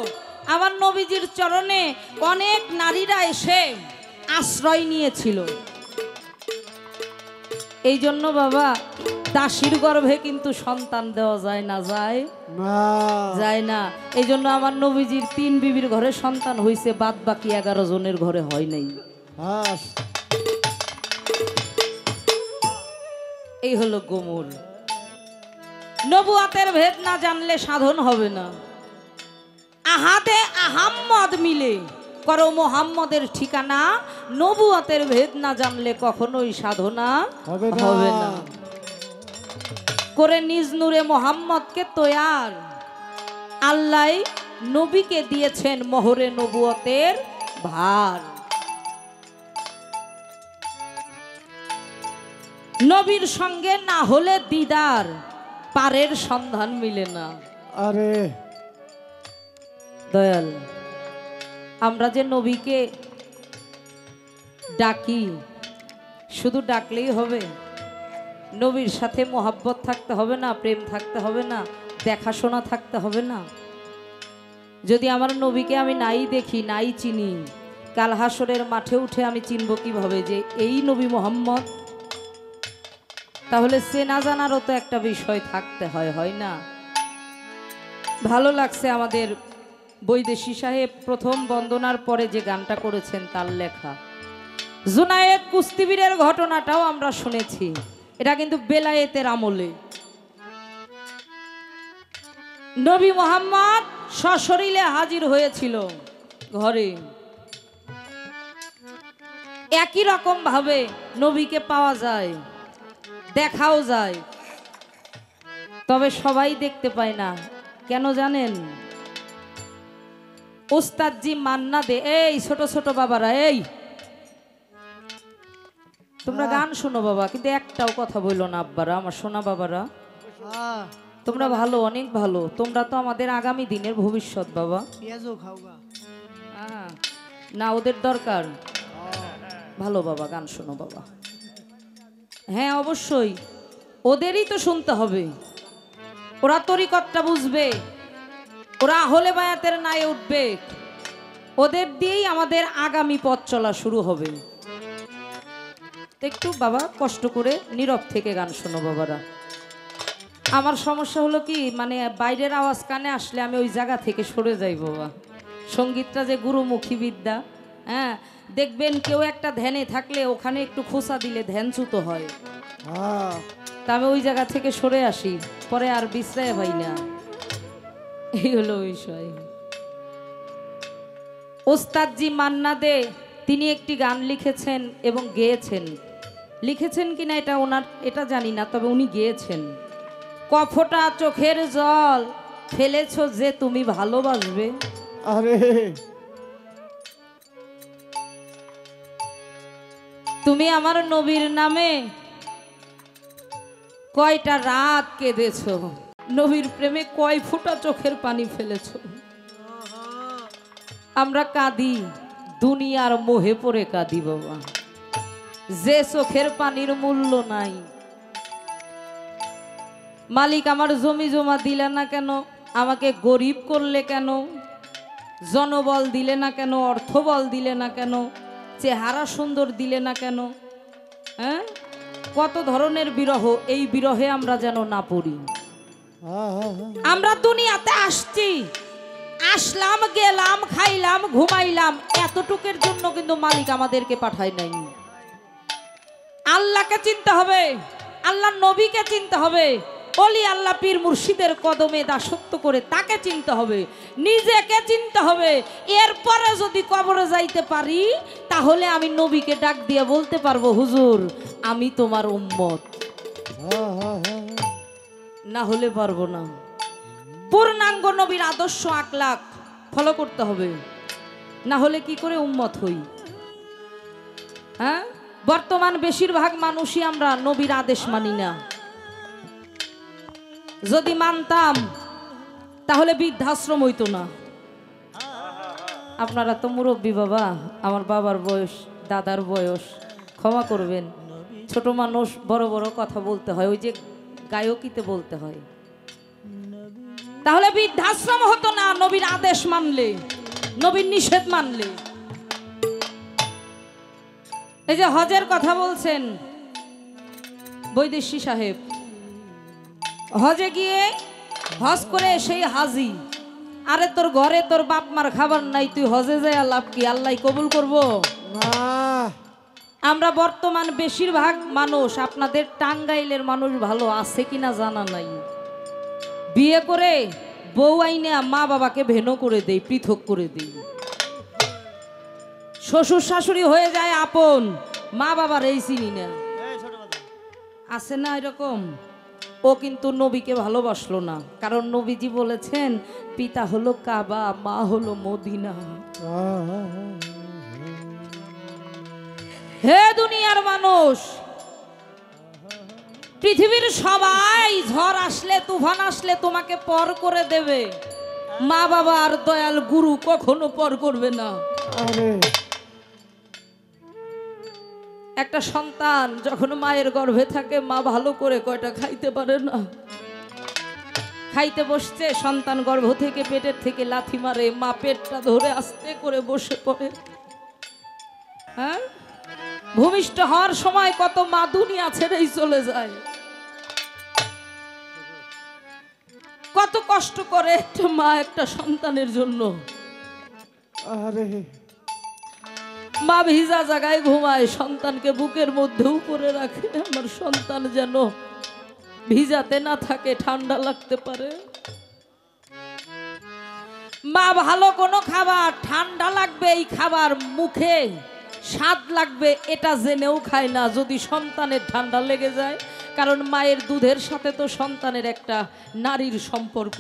আমার নবীজির চরণে অনেক নারীরা এসে আশ্রয় নিয়েছিল। এই জন্য বাবা দাসীর গর্ভে কিন্তু সন্তান দেওয়া যায় না, যায় না যায় না। এই জন্য আমার নবীজির 3 বিবির ঘরে সন্তান হইছে, বাদ বাকি 11 জনের ঘরে হয় নাই। হ্যাঁ এই হলো গোমর। নবুয়াতের ভেদ না জানলে সাধন হবে না। আহাদে আহাম্মদ মিলে করো মোহাম্মদের ঠিকানা, নবুয়াতের ভেদ না জানলে কখনোই সাধনা হবে না। করে নিজ নূরে মোহাম্মদকে তৈয়ার, আল্লাহ নবীকে দিয়েছেন মোহরে নবুয়তের ভার। নবীর সঙ্গে না হলে দিদার, পারের সন্ধান মিলে না। আরে দয়াল, আমরা যে নবীকে ডাকি, শুধু ডাকলেই হবে? নবীর সাথে মোহাব্বত থাকতে হবে না, প্রেম থাকতে হবে না, দেখাশোনা থাকতে হবে না? যদি আমার নবীকে আমি নাই দেখি, নাই চিনি, কাল হাসরের মাঠে উঠে আমি চিনব কিভাবে যে এই নবী মোহাম্মদ? তাহলে সে না জানারও তো একটা বিষয় থাকতে হয়, হয় না? ভালো লাগছে আমাদের বৈদেশী সাহেব প্রথম বন্দনার পরে যে গানটা করেছেন তার লেখা। জুনায়েদ কুস্তিবীরের ঘটনাটাও আমরা শুনেছি, এটা কিন্তু বেলায়েতের আমলে। নবী মুহাম্মদ সশরীরে হাজির হয়েছিল ঘরে। একই রকম ভাবে নবীকে পাওয়া যায়, দেখাও যায়, তবে সবাই দেখতে পায় না। কেন জানেন? ওস্তাদজি মান্না দে, এই ছোট ছোট বাবারা, এই তোমরা গান শোনো বাবা, কিন্তু একটাও কথা বললো না আব্বারা, আমার সোনা বাবারা। তোমরা ভালো, অনেক ভালো, তোমরা তো আমাদের আগামী দিনের ভবিষ্যৎ বাবা। না ওদের দরকার, ভালো বাবা, গান শোনো বাবা। হ্যাঁ অবশ্যই, ওদেরই তো শুনতে হবে, ওরা তরিকতটা বুঝবে, ওরা আহলে বায়াতের নায়ে উঠবে, ওদের দিয়েই আমাদের আগামী পথ চলা শুরু হবে। একটু বাবা কষ্ট করে নীরব থেকে গান শোনো বাবারা। আমার সমস্যা হলো কি, মানে বাইরের আওয়াজ কানে আসলে আমি ওই জায়গা থেকে সরে যাই বাবা। সঙ্গীতটা যে গুরুমুখী বিদ্যা, হ্যাঁ দেখবেন কেউ একটা ধ্যানে থাকলে ওখানে একটু খোঁচা দিলে ধ্যানচ্যুত হয়। তা আমি ওই জায়গা থেকে সরে আসি, পরে আর বিশ্রায় ভাই না। এই হলো বিষয়। ওস্তাদজি মান্না দে তিনি একটি গান লিখেছেন এবং গেয়েছেন। লিখেছেন কিনা এটা ওনার এটা জানি না, তবে উনি গেয়েছেন। কফোটা চোখের জল ফেলেছো যে তুমি ভালোবাসবে। আরে তুমি আমার নবীর নামে কয়টা রাত কেঁদেছো, নবীর প্রেমে কয় ফোঁটা চোখের পানি ফেলেছো। আমরা কাঁদি, দুনিয়ার মোহে পড়ে কাঁদি বাবা, যে চোখের পানির মূল্য নাই। মালিক আমার জমি জমা দিলে না কেন, আমাকে গরিব করলে কেন, জনবল দিলে না কেন, অর্থবল দিলে না কেন, চেহারা সুন্দর দিলে না কেন? হ্যাঁ, কত ধরনের বিরহ, এই বিরহে আমরা যেন না পড়ি। আমরা দুনিয়াতে আসছি, আসলাম, গেলাম, খাইলাম, ঘুমাইলাম, এতটুকের জন্য কিন্তু মালিক আমাদেরকে পাঠায় নাই। আল্লাহকে চিনতে হবে, আল্লাহর নবীকে চিনতে হবে, ওলি আল্লাহ পীর মুর্শিদের কদমে দাসত্ব করে তাকে চিনতে হবে, নিজেকে চিনতে হবে। এরপরে যদি কবরে যাইতে পারি তাহলে আমি নবীকে ডাক দিয়ে বলতে পারবো, হুজুর আমি তোমার উম্মত। না হলে পারবো না। পূর্ণাঙ্গ নবীর আদর্শ আখলাক ফলো করতে হবে, না হলে কি করে উম্মত হই? হ্যাঁ, বর্তমান বেশিরভাগ মানুষই আমরা নবীর আদেশ মানি না। যদি মানতাম তাহলে বৃদ্ধাশ্রম হইতো না। আপনারা তো মুরব্বী বাবা, আমার বাবার বয়স, দাদার বয়স, ক্ষমা করবেন, ছোট মানুষ বড় বড় কথা বলতে হয়, ওই যে গায়কিতে বলতে হয়। তাহলে বৃদ্ধাশ্রম হতো না নবীর আদেশ মানলে, নবীর নিষেধ মানলে। এই যে হজের কথা বলছেন বৈদেশী সাহেব, হজে গিয়ে হজ করে সেই হাজি, আরে তোর ঘরে তোর বাপ মার খাবার নাই, তুই হজে যায় লাভ কি? আল্লাহ কবুল করবো? আমরা বর্তমান বেশিরভাগ মানুষ, আপনাদের টাঙ্গাইলের মানুষ ভালো আছে কিনা জানা নাই, বিয়ে করে বউ আইনে মা বাবাকে ভেনো করে দেই, পৃথক করে দেই, শ্বশুর শাশুড়ি হয়ে যায় আপন, মা বাবার এই চিনি না। আছে না এরকম? ও কিন্তু নবীকে ভালোবাসলো না, কারণ নবীজি বলেছেন পিতা হলো কাবা, মা হলো মদিনা। হে দুনিয়ার মানুষ, পৃথিবীর সবাই ঝড় আসলে তুফান আসলে তোমাকে পর করে দেবে, মা বাবা আর দয়াল গুরু কখনো পর করবে না। একটা সন্তান যখন মায়ের গর্ভে থাকে, মা ভালো করে কয়টা খাইতে পারে না, খাইতে বসছে, সন্তান গর্ভ থেকে পেটের থেকে লাথি মারে, মা পেটটা ধরে আস্তে করে বসে পড়ে। হ্যাঁ, ভূমিষ্ঠ হওয়ার সময় কত মা দুনিয়া ছেড়েই চলে যায়। কত কষ্ট করে একটা মা একটা সন্তানের জন্য। মা ভিজা জায়গায় ঘুমায়, সন্তানকে বুকের মধ্যে উপরে রাখে, আমার সন্তান যেন ভিজাতে না থাকে, ঠান্ডা লাগতে পারে। মা ভালো কোনো খাবার ঠান্ডা লাগবে, এই খাবার মুখে স্বাদ লাগবে এটা জেনেও খায় না যদি সন্তানের ঠান্ডা লেগে যায়, কারণ মায়ের দুধের সাথে তো সন্তানের একটা নারীর সম্পর্ক।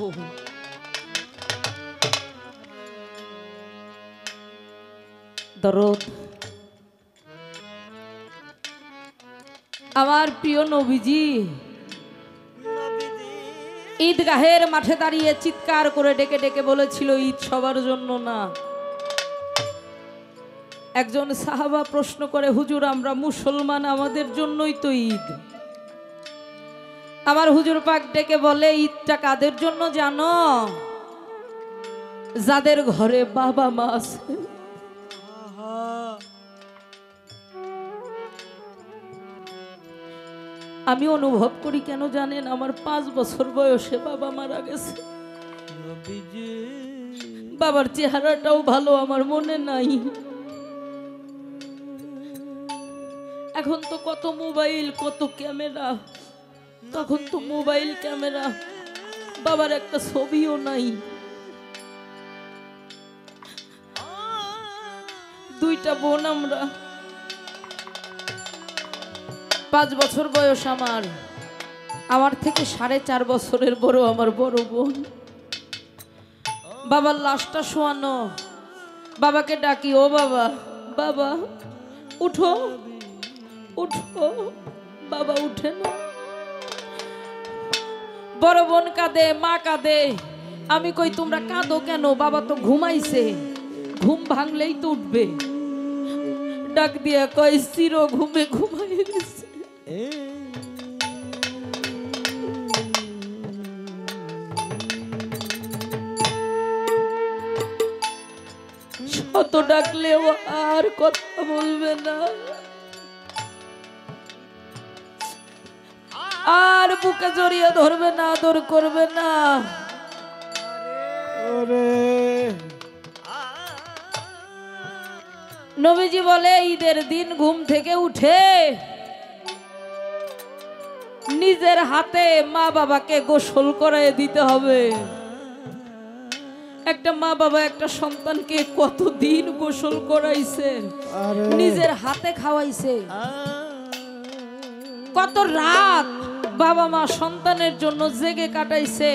দরদ আমার প্রিয় নবীজি ঈদগাহের মাঠে দাঁড়িয়ে চিৎকার করে ডেকে ডেকে বলেছিল, ঈদ সবার জন্য না। একজন সাহাবা প্রশ্ন করে, হুজুর আমরা মুসলমান, আমাদের জন্যই তো ঈদ। আমার হুজুর পাক ডেকে বলে, ঈদটা কাদের জন্য জানো? যাদের ঘরে বাবা মা আছে। আমি অনুভব করি কেন জানেন, আমার 5 বছর বয়সে বাবা মারা গেছে। বাবার চেহারাটাও ভালো আমার মনে নাই। এখন তো কত মোবাইল, কত ক্যামেরা, তখন তো মোবাইল ক্যামেরা, বাবার একটা ছবিও নাই। 2টা বোন আমরা, 5 বছর বয়স আমার থেকে 4.5 বছরের বড় আমার বড় বোন। বাবার লাশটা শোয়ানো, বাবাকে ডাকি, ও বাবা, বাবা উঠো উঠো, বাবা উঠে না। বড় বোন কাঁদে, মা কাঁদে, আমি কই তোমরা কাঁদো কেন? বাবা তো ঘুমাইছে, ঘুম ভাঙলেই তো উঠবে। ডাক দিয়া কয়, চির ঘুমে ঘুমাই গেছে। শত ডাকলেও আর কথা বলবে না, আর বুকে জড়িয়ে ধরবে না, আদর করবে না। ওরে নবীজি বলে ঈদের দিন ঘুম থেকে উঠে নিজের হাতে মা বাবাকে গোসল করায় দিতে হবে। একটা মা বাবা একটা সন্তানকে কতদিন গোসল করাইছে, নিজের হাতে খাওয়াইছে, কত রাত বাবা মা সন্তানের জন্য জেগে কাটাইছে।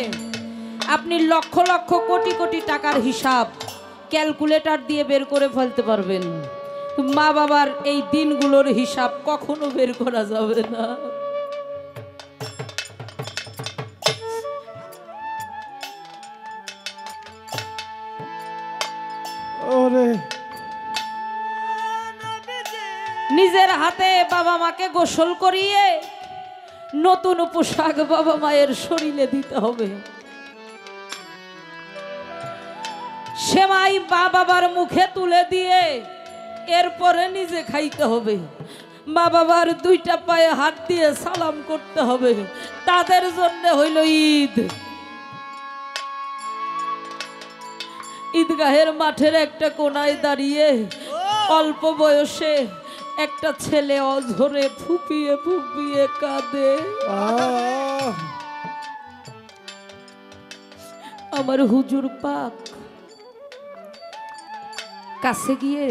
আপনি লক্ষ লক্ষ কোটি কোটি টাকার হিসাব ক্যালকুলেটর দিয়ে বের করে ফেলতে পারবেন, মা বাবার এই দিনগুলোর হিসাব কখনো বের করা যাবে না। ওরে নিজের হাতে বাবা মাকে গোসল করিয়ে নতুন পোশাক বাবা মায়ের শরীরে দিতে হবে। সেমাই মা বাবার মুখে তুলে দিয়ে এরপরে নিজে খাইতে হবে। মা বাবার দুইটা পায়ে হাত দিয়ে সালাম করতে হবে। তাদের জন্য হইল ঈদ। ঈদগাহের মাঠের একটা কোনায় দাঁড়িয়ে অল্প বয়সে একটা ছেলে অঝরে ফুপিয়ে ফুপিয়ে কাঁদে। আমার হুজুর পাক কাছে গিয়ে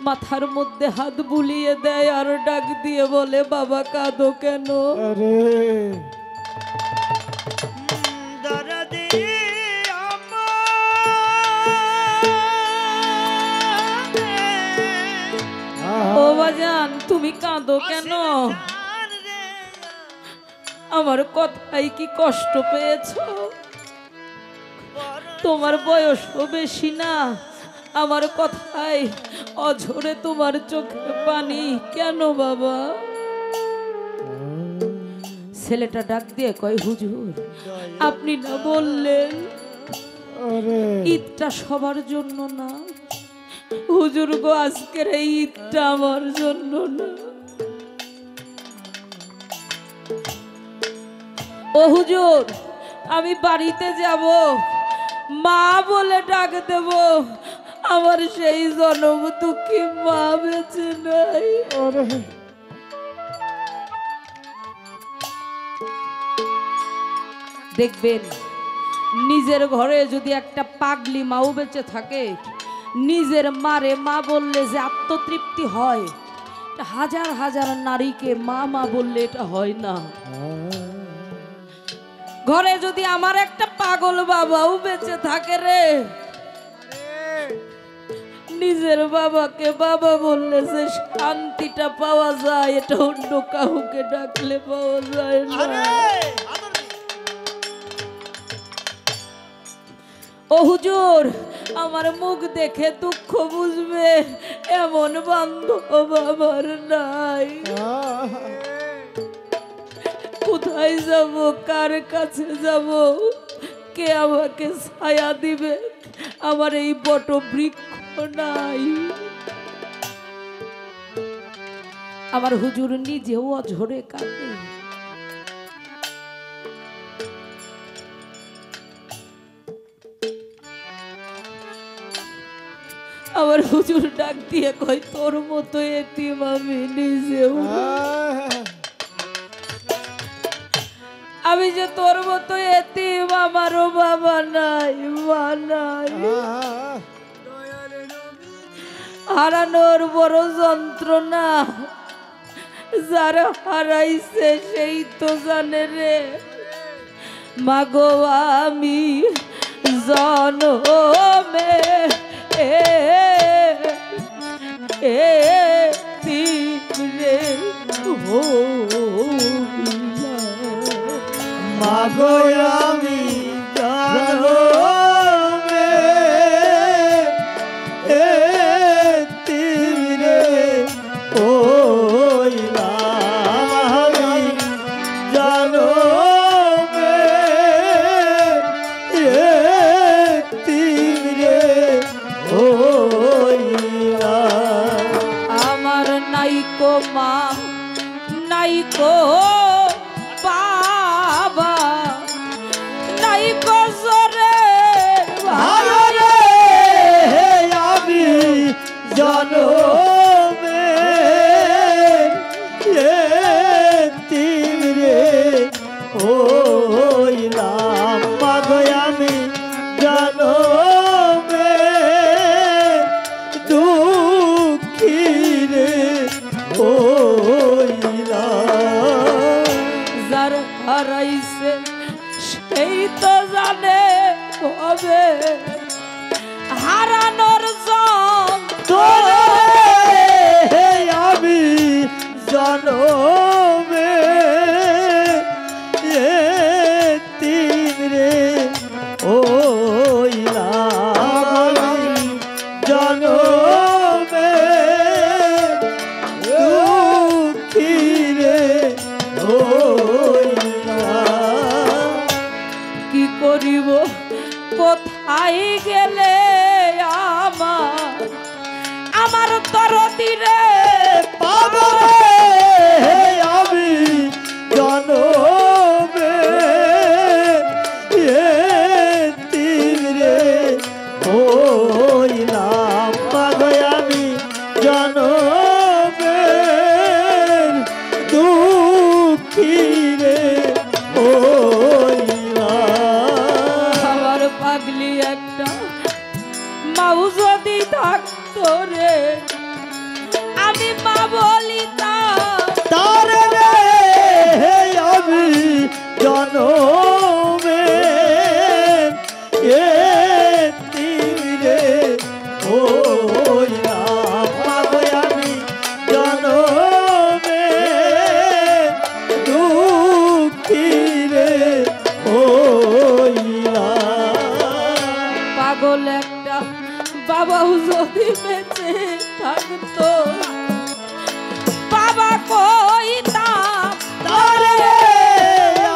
মাথার মধ্যে হাত বুলিয়ে দেয় আর ডাক দিয়ে বলে, বাবা কাঁদো কেন? ও বাজান, তুমি কাঁদো কেন? আমার কথাই কি কষ্ট পেয়েছো? তোমার বয়সও বেশি না, আমার কথাই অঝরে তোমার চোখে পানি কেন বাবা? ছেলেটা ডাক দিয়ে কয়, হুজুর আপনি না বললেন ঈদটা সবার জন্য না? হুজুর গো, আজকের এই ঈদটা আমার জন্য না। ও হুজুর, আমি বাড়িতে যাব, মা বলে ডাক দেব, আমার সেই জনম দুঃখী মা বেঁচে নাই। দেখবেন নিজের ঘরে যদি একটা পাগলি মাও বেঁচে থাকে, নিজের মারে মা বললে যে আত্মতৃপ্তি হয়, হাজার হাজার নারীকে মা মা বললে এটা হয় না। ঘরে যদি আমার একটা পাগল বাবাও বেঁচে থাকে রে, নিজের বাবাকে বাবা বললে যে শান্তিটা পাওয়া যায়, এটা অন্য কাউকে ডাকলে পাওয়া যায় না। ও হুজুর, আমার মুখ দেখে দুঃখ বুঝবে এমন বান্ধব আমার নাই। কোথায় যাব, কার কাছে যাব, কে আমাকে ছায়া দিবে? আমার এই বট বৃক্ষ নাই। আমার হুজুর নিজেও অঝরে কাঁদে। আমার হুজুর ডাক দিয়ে কয়, তোর মতো এতিম আমি নিজেও। আমি যে তোর মতো এতিম, আমারও বাবা নাই, মা নাই। হারানোর বড় যন্ত্রণা, যারা হারাইছে সেই তো জানে রে। মাগো আমি জনমে তীরে মাগো আমি জনমে তীরে হইলাম, জনমে তীরে হইলাম। আমার নাইকো মা, নাইকো বাবা, সেই তো জানে হবে হারানোর তোরে আমি জনমে তিন রে হইলাম জনমে দুঃখী রে হইলাম। কি করিব কোথায় গেলে আমার দরদি রে পাবো আমি জনমে তিন রে হইলাম পাবো আমি জনমে দুঃখী রে হইলাম। আমার পাগলি একটা মাও যদি থাকতো রে আমি মা বলিতাম তারে রে আমি জনমে তিন রে হইলাম পাবো আমি জনমে দুঃখী রে হইলাম। পাগল একটা বাবাও যদি বেঁচে থাকতো বাবা কইতাম তারে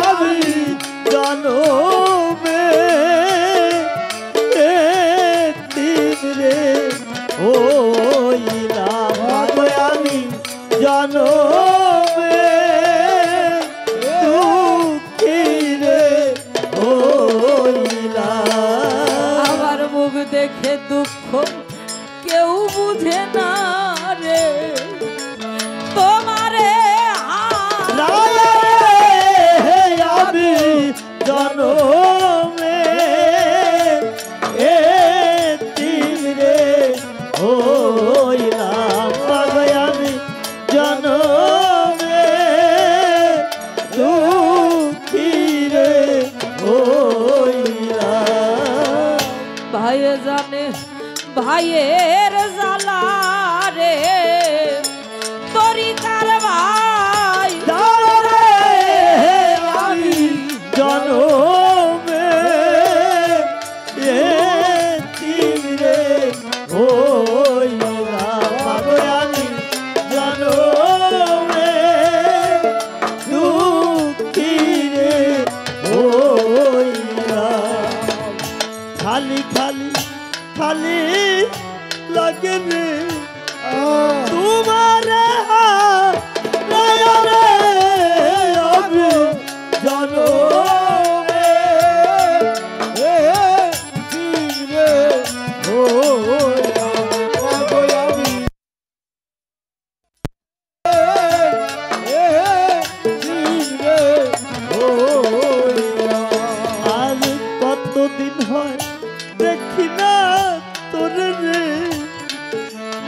আমি জনমে তিন রে হইলাম পাবো আমি জনমে দুঃখী রে হইলাম। আমার মুখ দেখে দুঃখ কেউ বুঝে না রে তোমারে রায়া রে আমি জনমে তিন রে হইলাম পাবো আমি জনমে দুঃখী রে হইলাম। ভাই জানে ভাইয়ের জ্বালা রে তরিকার ভাই তারে আমি জনমে তিন রে হইলাম পাবো আমি জনমে দুঃখী রে হইলাম। খালি খালি খালি লাগে রে তোমারে রে আমি জনমে তিন রে হইলাম পাবো আমি তিন রে হইলাম। আজ কতদিন হয় দেখি না তোরে রে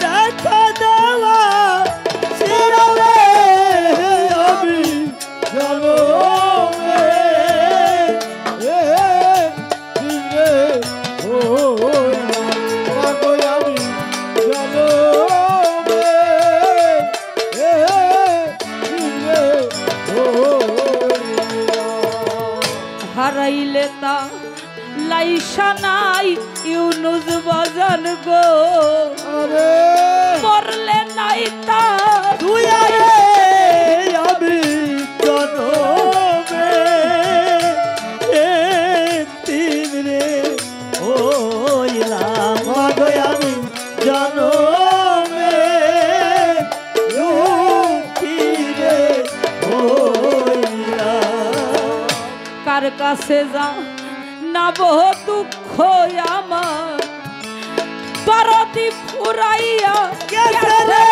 দেখা দেওয়া শিরবে আমি জনমে তিন রে হইলাম পাবো আমি জনমে তিন রে হইলাম। হারাইলে তা লাইসা নাই ইউনুস বাজান গো আরে মরলে নাই তা তুই আরে আমি জনমে তিন রে হইলাম পাবো আমি জনমে দুঃখী রে হইলাম। কার কাছে যা না বহু দুঃখ আমার দরদি ফুরাইয়া গেছে রে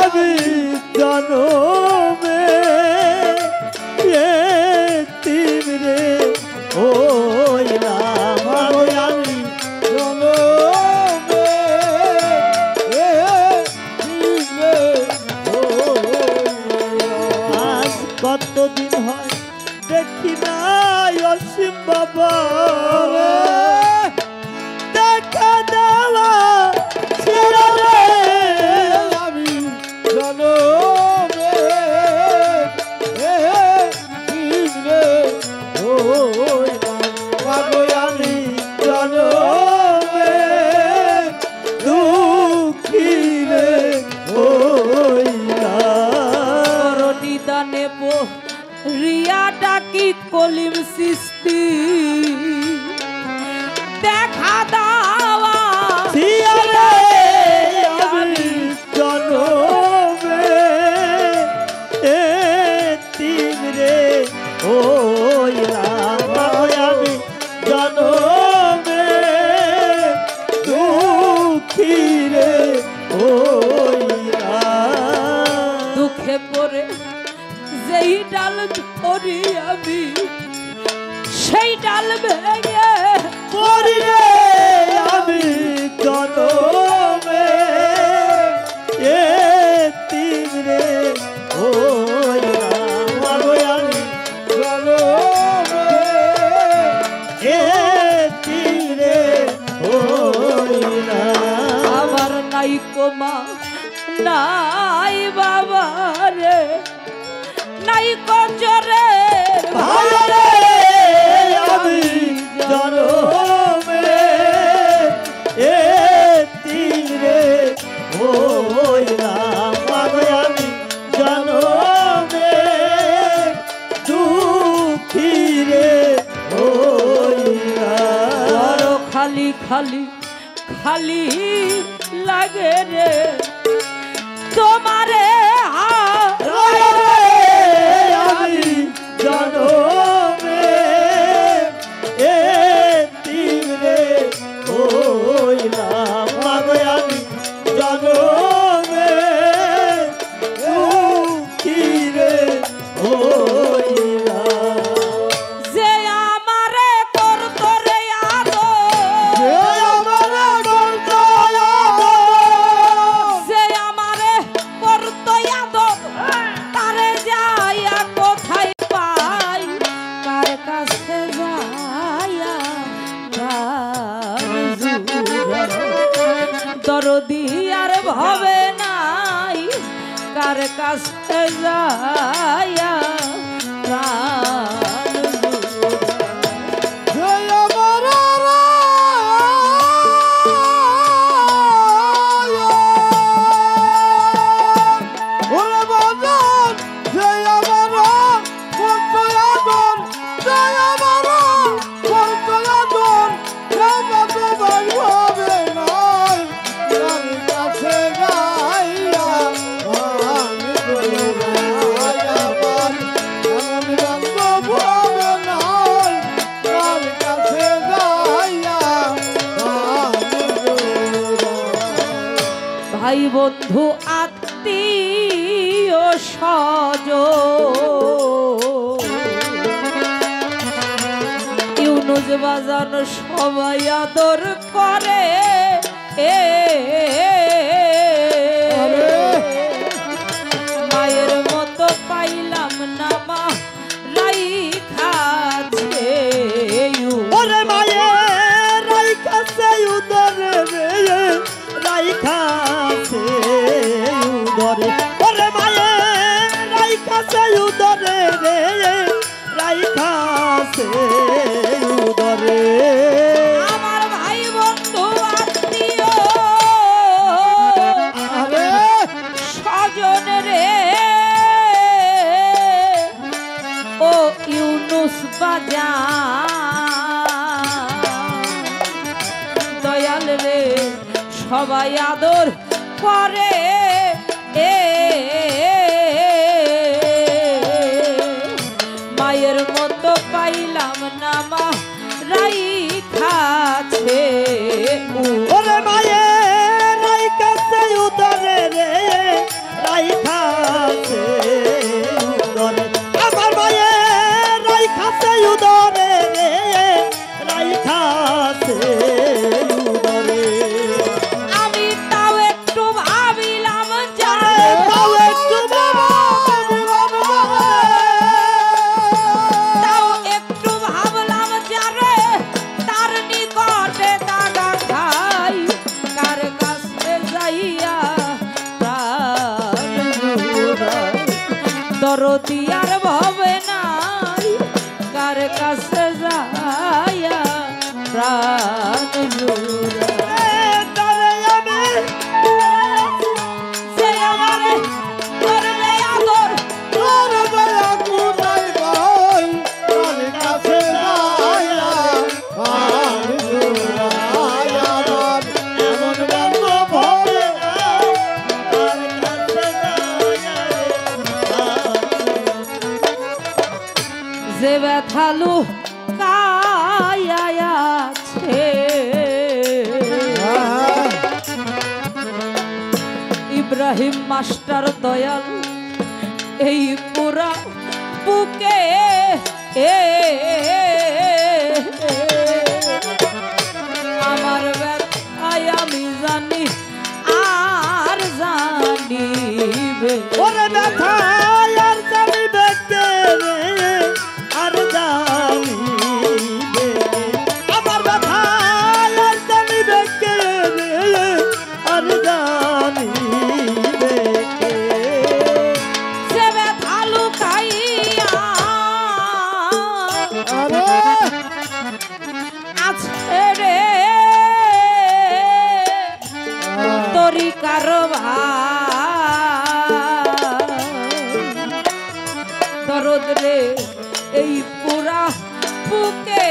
আমি জনমে তিন রে হইলাম পাবো আমি জনমে তিন রে হইলাম। আজ কতদিন হয় দেখি না অসীম বাবা রে দেখা দেওয়া ছিল রে আমি জনমে রে ওই বাবা আমি জনমে দুঃখী রে ওই নিদানে রিয়া ডাকিত কলিম সৃষ্টি দেখা দাওয়া সিয়ারে আমি জনমে এতিম রে ওই আমি জনমে দুঃখী রে ওই দুঃখে পড়ে যেই ডাল ধরি আমি সেই ডাল ভেঙে পড়ি রে আমি জনমে এতিম রে ওই আমি জনমে এতিম রে ওই আমার নাই কোমা নাই বাবা রে নাই কজরে ভাই রে আমি জনমে এতিম রে ওই আমি জনমে দুঃখী রে ওই খালি খালি খালি লাগে রে তোমারে আমি জনমে এতিম রে ওই আমি জনমে দুঃখী রে ওই যে আমারে করতো রে যে আমারে করতো আদর তারে যাইয়া কোথায় পাই কার কাছে যাইয়া দরদি আর ভবে নাই কার কাছে যাইয়া ভাই বন্ধু আত্মীয় সজ ইউনুস বাজান সবাই আদর করে মায়ের মতো পাইলাম না মা রাইখাছে ওরে মায়ের রাইখাছে উদরে রে রাইখাছে উদরে ওরে মায়ের রাইখাছে উদরে রে রাইখাছে উদরে আমার ভাই বন্ধু আত্মীয় স্বজন রে ও ইউনুস বাজান দয়াল রে সবাই আদর করে মায়ের মতো পাইলাম না মা রাইখাছে ওরে মায়ের রাইখাছে উদরে রে রাইখাছে উদরে আমার মায়ের রাইখাছে উদরে রে রাইখাছে উদরে আমি তাও একটু ভাবিলাম তাও একটু তাও একটু ভাবলাম যে ইব্রাহিম মাস্টার দয়াল এই পুরা বুকে আমার ব্যথায় আমি জানি আর জানিবে ওরে ব্যথা আর জানিবে কে রে আর জানিবে আমার ব্যথা আর জানিবে কে রে আর জানিবে কে সে ব্যথা লুকাইয়া আরে আছে রে তরি দরদ রে এই পুরা বুকে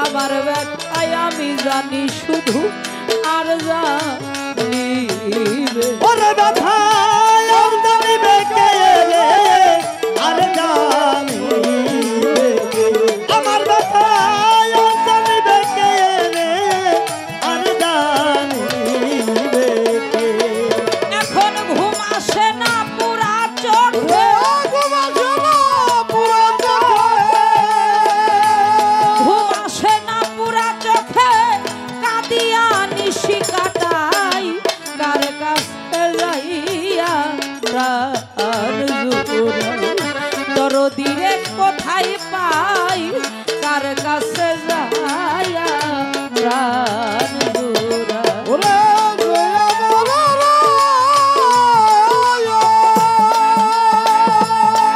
আমার ব্যথায় আমি জানি শুধু আর জানিবে ওরে ব্যথা আর জানিবে কে রে আর জানিবে কে আমার ব্যথা আর জানিবে কে রে আর জানিবে কে এখন ঘুম আসে না পুরা চোখে ঘুম আসে না পুরা চোখে কাঁদিয়া নিশি কাটাই কার কাছে যাইয়া প্রাণ জুড়াই দরদিরে কোথায় পাই কার কাছে যাইয়া প্রাণ জুড়াই ওরে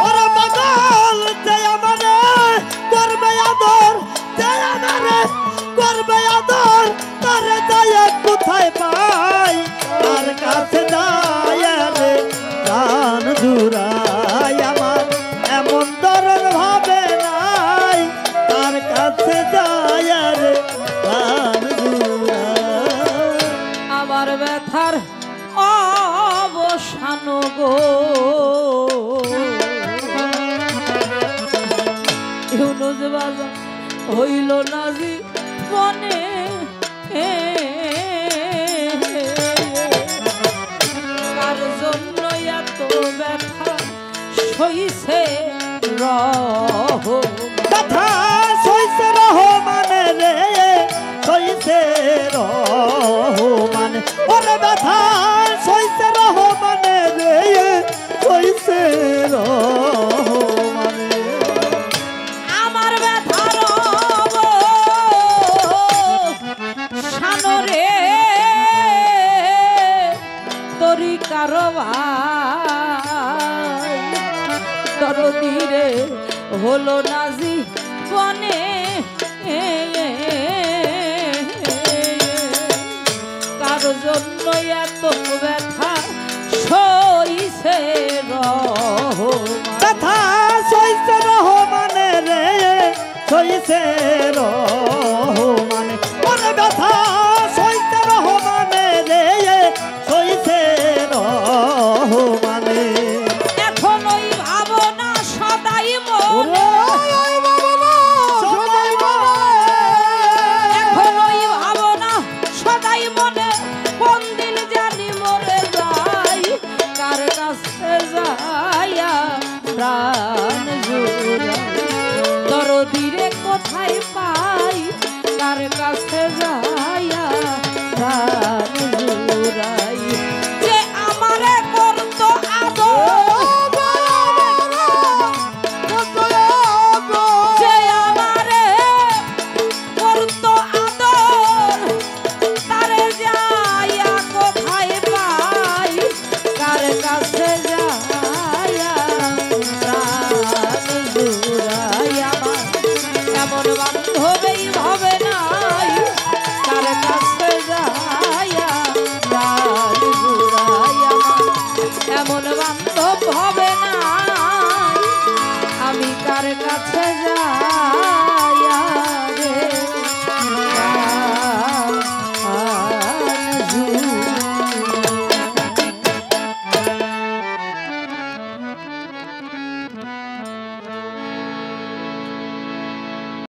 ওরে পাগল যে আমারে করবে আদর যে আমারে করবে আদর তারে যায় কোথায় পাই তার কাছে যায় রে প্রাণ জুড়াই আমার এমন দরদ ভাবে নাই তার কাছে যায় রে প্রাণ জুড়াই আমার ব্যথার অবসান গো ইউনুস বাজা হইল না জীবনে কার জন্য এত ব্যথা সইছে কথা সইছে রহমানে রে সইছে রহমানে ওরে ব্যথা সইছে রহমানে রে সইছে রহমানে আমার ব্যথার সানরে তরি কারবাই দরদিরে হলো নাজি বনে কার জন্য এত ব্যথা সইছে ব্যথা সইছে রহমানে রে সইছে রহমানে ওরে ব্যথা সইছে রহমানে রে সইছে রহমানে এখন ওই ভাবনা সদাই মনে এখন ওই ভাবনা সদাই মনে কোন দিন জানি মরে যাই কার কাছে যাইয়া প্রাণ জুড়াই দরদিরে কোথায় পাই কার কাছে যাইয়া প্রাণ জুড়াই যে আমারে করতো যে আমারে করতো আদর তারে যাইয়া কোথায় পাই কার কাছে যাইয়া প্রাণ জুড়াই আমার এমন বান্ধবেই ভাবে নাই কার কাছে যাইয়া প্রাণ জুড়াই আমার এমন বান্ধব হবে না আমি কার কাছে যাই